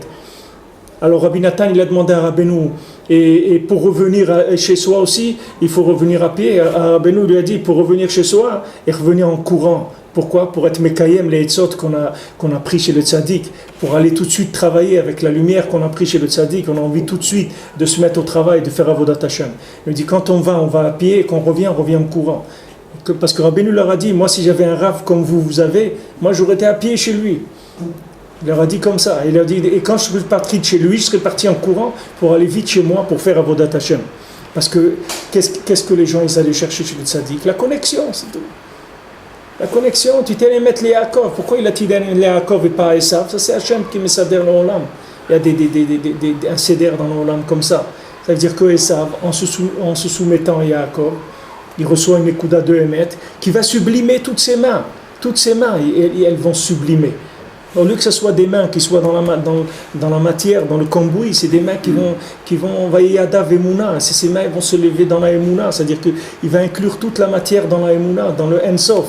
Alors Rabbi Nathan, il a demandé à Rabbeinu, et pour revenir chez soi aussi, il faut revenir à pied. Rabbeinu lui a dit, pour revenir chez soi, et revenir en courant. Pourquoi? Pour être mekayem les etzot qu'on a pris chez le tzaddik, pour aller tout de suite travailler avec la lumière qu'on a pris chez le tzaddik. On a envie tout de suite de se mettre au travail, de faire avodat Hashem. Il dit quand on va à pied, et qu'on revient, on revient en courant. Parce que Rabbeinu leur a dit, moi si j'avais un rav comme vous avez, moi j'aurais été à pied chez lui. Il leur a dit comme ça. Il leur a dit, et quand je serais parti de chez lui, je serais parti en courant pour aller vite chez moi pour faire avodat Hashem. Parce que qu'est-ce que les gens ils allaient chercher chez le tzaddik? La connexion, c'est tout. La connexion, tu t'es allé mettre les Yaakov. Pourquoi il a dit les Yaakov et pas Esav? Ça c'est Hachem qui met ça dans l'Olam. Il y a un céder dans l'Olam comme ça. Ça veut dire que Esav, en se soumettant à Yaakov, il reçoit une ékouda de Emet qui va sublimer toutes ses mains. Toutes ses mains, et elles vont sublimer. Au lieu que ce soit des mains qui soient dans la matière, dans le cambouis, c'est des mains qui vont Vayada Vemuna. Ces mains vont se lever dans la Emuna. C'est-à-dire qu'il va inclure toute la matière dans la Emuna, dans le Ensof.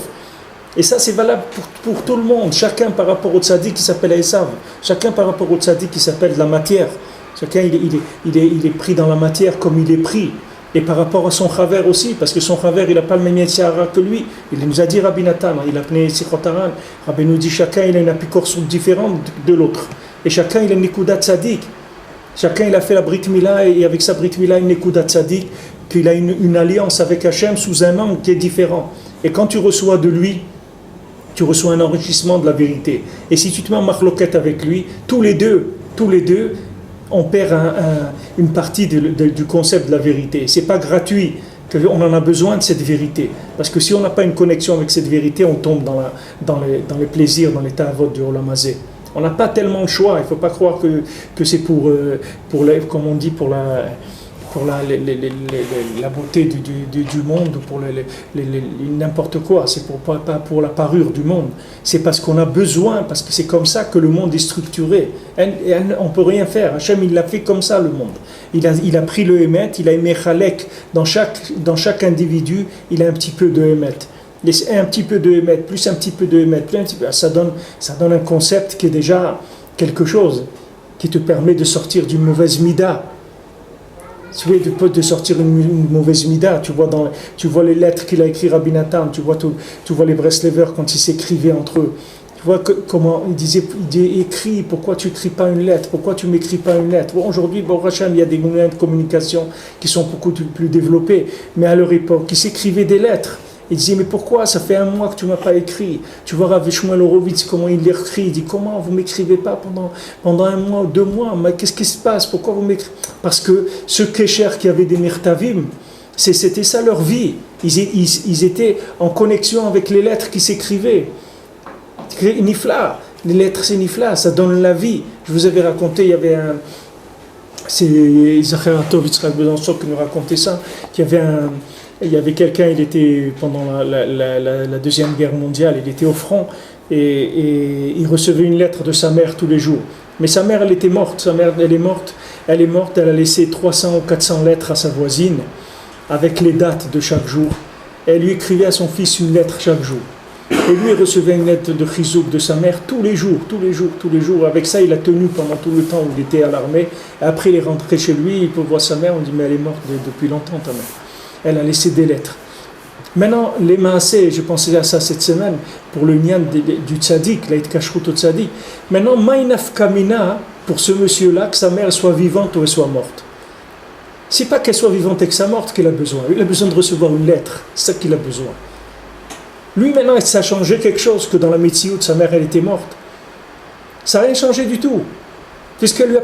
Et ça, c'est valable pour tout le monde. Chacun par rapport au tzaddik qui s'appelle Esav. Chacun par rapport au tzaddik qui s'appelle la matière. Chacun, il est pris dans la matière comme il est pris. Et par rapport à son chaver aussi, parce que son chaver, il n'a pas le même Yetzirah que lui. Il nous a dit Rabbi Nathan, il a appelé Sichotaran. Rabbi nous dit chacun, il a une apicorson différente de l'autre. Et chacun, il a une nekuda tzaddik. Chacun, il a fait la Brit Mila, et avec sa Brit Mila, une nekuda tzaddik, qu'il a une alliance avec Hachem sous un nom qui est différent. Et quand tu reçois de lui, tu reçois un enrichissement de la vérité. Et si tu te mets en marloquette avec lui, tous les deux, on perd une partie du concept de la vérité. C'est pas gratuit qu'on en a besoin de cette vérité. Parce que si on n'a pas une connexion avec cette vérité, on tombe dans les plaisirs, dans l'état à vote du Olam Hazé. On n'a pas tellement le choix. Il ne faut pas croire que c'est comme on dit, pour la beauté du monde, pour n'importe quoi. C'est pas pour la parure du monde. C'est parce qu'on a besoin, parce que c'est comme ça que le monde est structuré. Et on ne peut rien faire. Hachem, il l'a fait comme ça, le monde. Il a pris le Emet, il a mis Chalek. Dans chaque individu, il a un petit peu de Emet. Un petit peu de Emet, plus un petit peu de Emet, plus un petit peu. Ça donne un concept qui est déjà quelque chose, qui te permet de sortir d'une mauvaise mida. Tu vois, de sortir une mauvaise mida, tu vois les lettres qu'il a écrites Rabbi Nathan, tu vois les Breslevers quand ils s'écrivaient entre eux. Tu vois comment il disait écris, pourquoi tu n'écris pas une lettre, pourquoi tu m'écris pas une lettre. Bon, aujourd'hui, Baruch Hashem, il y a des moyens de communication qui sont beaucoup plus développés, mais à leur époque, ils s'écrivaient des lettres. Il disait, mais pourquoi ça fait un mois que tu ne m'as pas écrit? Tu vois Rav Shmuel Horowitz, comment il l'écrit. Il dit, comment vous ne m'écrivez pas pendant un mois ou 2 mois? Mais qu'est-ce qui se passe? Pourquoi vous m'écrivez? Parce que ceux Kesher qui avaient des Mirtavim, c'était ça leur vie. Ils étaient en connexion avec les lettres qui s'écrivaient. Nifla, les lettres c'est Nifla, ça donne la vie. Je vous avais raconté, il y avait c'est Zachar Atov Yitzhak Besançon qui nous racontait ça, il y avait quelqu'un, il était pendant la Deuxième Guerre mondiale, il était au front, et il recevait une lettre de sa mère tous les jours. Mais sa mère, elle était morte. Sa mère, elle est morte. Elle a laissé 300 ou 400 lettres à sa voisine, avec les dates de chaque jour. Elle lui écrivait à son fils une lettre chaque jour. Et lui, il recevait une lettre de chizouk de sa mère tous les jours. Avec ça, il a tenu pendant tout le temps où il était à l'armée. Et après, il est rentré chez lui, il peut voir sa mère, on dit, mais elle est morte depuis longtemps, ta mère. Elle a laissé des lettres. Maintenant, les maasé, je pensais à ça cette semaine, pour le nian du tzaddik, l'aïd kashrut au tzaddik. Maintenant, maïnaf kamina, pour ce monsieur-là, que sa mère soit vivante ou elle soit morte. C'est pas qu'elle soit vivante et que soit morte qu'il a besoin. Il a besoin de recevoir une lettre, c'est ça qu'il a besoin. Lui, maintenant, ça a changé quelque chose, que dans la médecine de sa mère, elle était morte. Ça n'a rien changé du tout, puisqu'elle lui a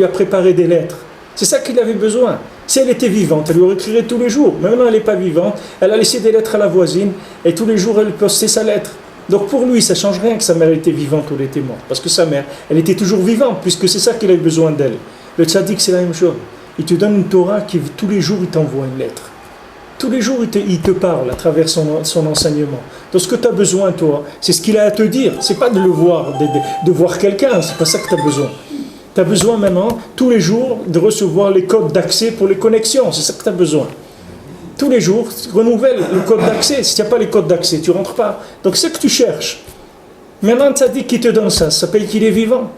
préparé des lettres. C'est ça qu'il avait besoin. Si elle était vivante, elle lui écrirait tous les jours. Mais maintenant, elle n'est pas vivante. Elle a laissé des lettres à la voisine et tous les jours, elle postait sa lettre. Donc pour lui, ça ne change rien que sa mère était vivante ou elle était morte. Parce que sa mère, elle était toujours vivante, puisque c'est ça qu'il avait besoin d'elle. Le tzaddik, c'est la même chose. Il te donne une Torah qui, tous les jours, il t'envoie une lettre. Tous les jours, il te parle à travers son enseignement. Donc ce que tu as besoin, toi, c'est ce qu'il a à te dire. Ce n'est pas de le voir, de voir quelqu'un. Ce n'est pas ça que tu as besoin. Tu as besoin maintenant, tous les jours, de recevoir les codes d'accès pour les connexions. C'est ça que tu as besoin. Tous les jours, renouvelle le code d'accès. Si tu n'as pas les codes d'accès, tu ne rentres pas. Donc c'est ce que tu cherches. Maintenant, tu as dit qu'il te donne ça. Ça s'appelle qu'il est vivant.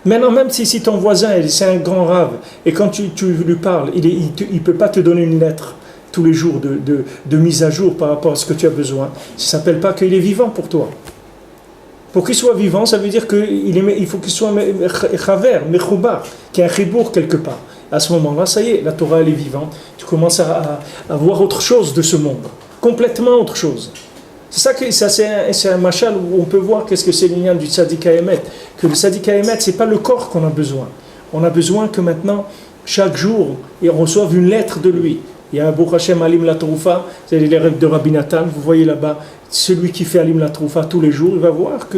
Maintenant, même si ton voisin, c'est un grand rave, et quand tu lui parles, il ne peut pas te donner une lettre tous les jours de mise à jour par rapport à ce que tu as besoin. Ça ne s'appelle pas qu'il est vivant pour toi. Pour qu'il soit vivant, ça veut dire qu'il faut qu'il soit chaver, mechoubar, qu'il y ait un chibour quelque part. À ce moment-là, ça y est, la Torah elle est vivante. Tu commences à voir autre chose de ce monde, complètement autre chose. C'est ça que c'est un machal où on peut voir qu'est-ce que c'est le lien du tzaddik haemet. Que le tzaddik haemet, c'est pas le corps qu'on a besoin. On a besoin que maintenant, chaque jour, on reçoive une lettre de lui. Il y a un Baruch Hashem Alim la Troufa, c'est les rêves de Rabbi Nathan, vous voyez là-bas, celui qui fait Alim la Troufa tous les jours, il va voir que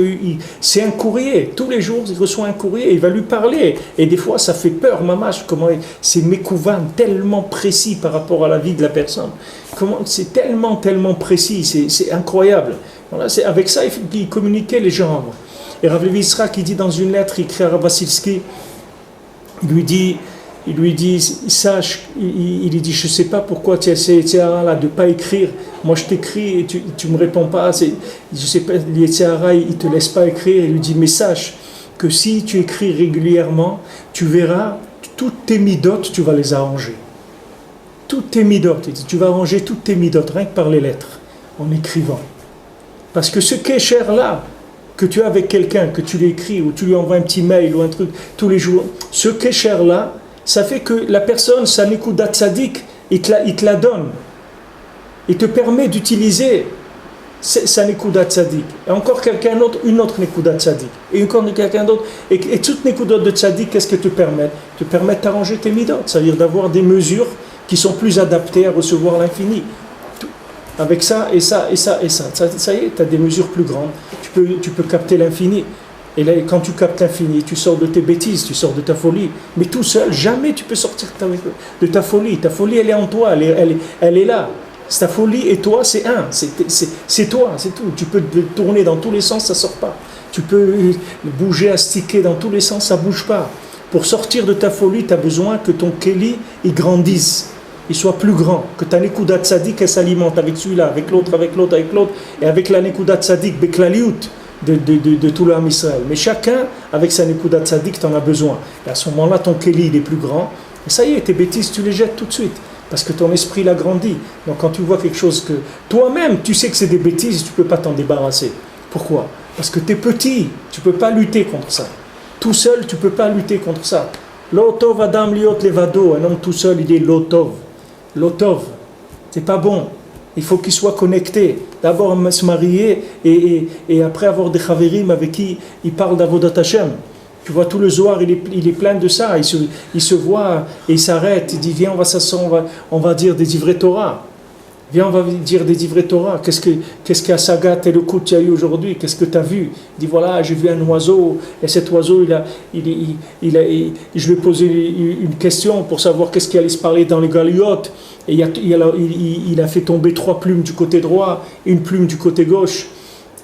c'est un courrier, tous les jours il reçoit un courrier, il va lui parler, et des fois ça fait peur, mamash, comment c'est mekouvan, tellement précis par rapport à la vie de la personne, c'est tellement précis, c'est incroyable. Voilà, c'est avec ça il communiquait les gens. Et Rav Levi Yitzhak qui dit dans une lettre, il écrit à Rav Vassilski, il lui dit, sache, il lui dit, je ne sais pas pourquoi tu essaies là de ne pas écrire. Moi, je t'écris et tu ne me réponds pas. Je ne sais pas, l'Yetzirah, il ne te laisse pas écrire. Il lui dit, mais sache que si tu écris régulièrement, tu verras, toutes tes midotes, tu vas les arranger. Toutes tes midotes. Tu vas arranger toutes tes midotes, rien que par les lettres, en écrivant. Parce que ce kécher là, que tu as avec quelqu'un, que tu l'écris, ou tu lui envoies un petit mail ou un truc tous les jours, ce kécher là, ça fait que la personne, sa nekudat tzadik, il te la donne. Il te permet d'utiliser sa nekudat tzadik. Et encore quelqu'un d'autre, une autre nekudat tzadik. Et encore quelqu'un d'autre. Et toute nekudat de tzadik, qu'est-ce que te permet? Te permet d'arranger tes midot. C'est-à-dire d'avoir des mesures qui sont plus adaptées à recevoir l'infini. Avec ça, et ça, et ça, et ça. Ça y est, tu as des mesures plus grandes. Tu peux capter l'infini. Et là, quand tu captes l'infini, tu sors de tes bêtises, tu sors de ta folie. Mais tout seul, jamais tu peux sortir de ta folie. Ta folie, elle est en toi, elle est là. Ta folie et toi, c'est un. C'est toi, c'est tout. Tu peux te tourner dans tous les sens, ça ne sort pas. Tu peux bouger, astiquer dans tous les sens, ça ne bouge pas. Pour sortir de ta folie, tu as besoin que ton kéli, il grandisse. Il soit plus grand. Que ta nekudat tzadik, elle s'alimente avec celui-là, avec l'autre, avec l'autre, avec l'autre. Et avec la nekudat tzadik, beklaliut. De tout l'âme Israël. Mais chacun, avec sa nekudat tzadik, t'en as besoin. Et à ce moment-là, ton kéli, il est plus grand. Et ça y est, tes bêtises, tu les jettes tout de suite. Parce que ton esprit l'a grandi. Donc quand tu vois quelque chose que toi-même, tu sais que c'est des bêtises, tu ne peux pas t'en débarrasser. Pourquoi? Parce que tu es petit, tu ne peux pas lutter contre ça. Tout seul, tu ne peux pas lutter contre ça. L'otov adam liot levado. Un homme tout seul, il est l'otov. L'otov, c'est pas bon. Il faut qu'il soit connecté. D'abord se marier et après avoir des chaverim avec qui il parle d'Avodat Hashem. Tu vois, tout le Zohar, il est plein de ça. Il se voit et il s'arrête. Il dit, viens, on va dire des divrei Torah. Viens, on va dire des divrei Torah. Qu'est-ce qu'à Sagat et le coup tu as eu aujourd'hui? Qu'est-ce que tu as vu? Il dit, voilà, j'ai vu un oiseau. Et cet oiseau, je lui ai posé une question pour savoir qu'est-ce qui allait se parler dans les galiotes. Et il a fait tomber 3 plumes du côté droit, une plume du côté gauche.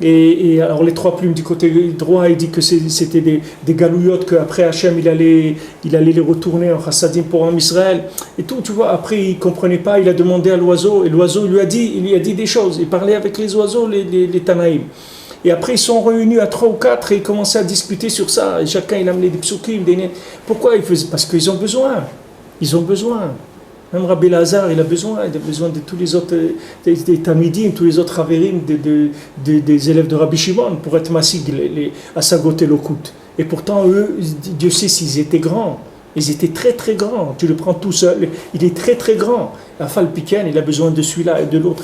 Et alors les 3 plumes du côté droit, il dit que c'était des galouillottes, qu'après Hachem il allait les retourner en chassadim pour en Israël et tout, tu vois. Après il comprenait pas, il a demandé à l'oiseau, et l'oiseau lui a dit des choses, il parlait avec les oiseaux, les Tanaïm. Et après ils sont réunis à 3 ou 4 et ils commençaient à discuter sur ça, et chacun il amenait des psukim, pourquoi ils faisaient? Parce qu'ils ont besoin, Même Rabbi Lazare, il a besoin de tous les autres, des Talmidim, tous les autres Haverim, des élèves de Rabbi Shimon, pour être massig, à Sagot et Lokut. Et pourtant, eux, Dieu sait s'ils étaient grands. Ils étaient très très grands. Tu le prends tout seul, il est très très grand. Afal Piken, il a besoin de celui-là et de l'autre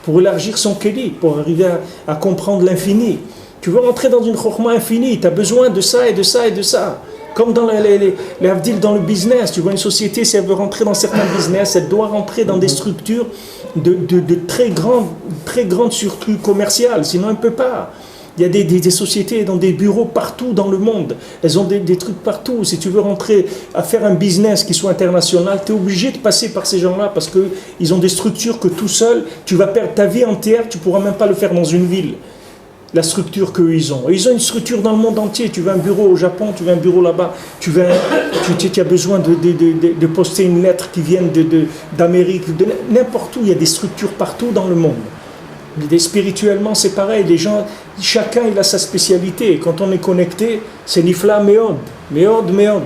pour élargir son kéli, pour arriver à comprendre l'infini. Tu veux rentrer dans une chorma infinie, tu as besoin de ça et de ça et de ça. Comme dans les Avdil, dans le business, tu vois, une société, si elle veut rentrer dans certains business, elle doit rentrer dans des structures de très grandes structures commerciales, sinon elle ne peut pas. Il y a des sociétés dans des bureaux partout dans le monde, elles ont des trucs partout. Si tu veux rentrer à faire un business qui soit international, tu es obligé de passer par ces gens-là parce qu'ils ont des structures que tout seul, tu vas perdre ta vie entière, tu ne pourras même pas le faire dans une ville. La structure qu'ils ont. Et ils ont une structure dans le monde entier. Tu veux un bureau au Japon, tu veux un bureau là-bas, tu as besoin de poster une lettre qui vienne d'Amérique, n'importe où. Il y a des structures partout dans le monde. Spirituellement, c'est pareil. Les gens, chacun il a sa spécialité. Et quand on est connecté, c'est Nifla Meod. Meod.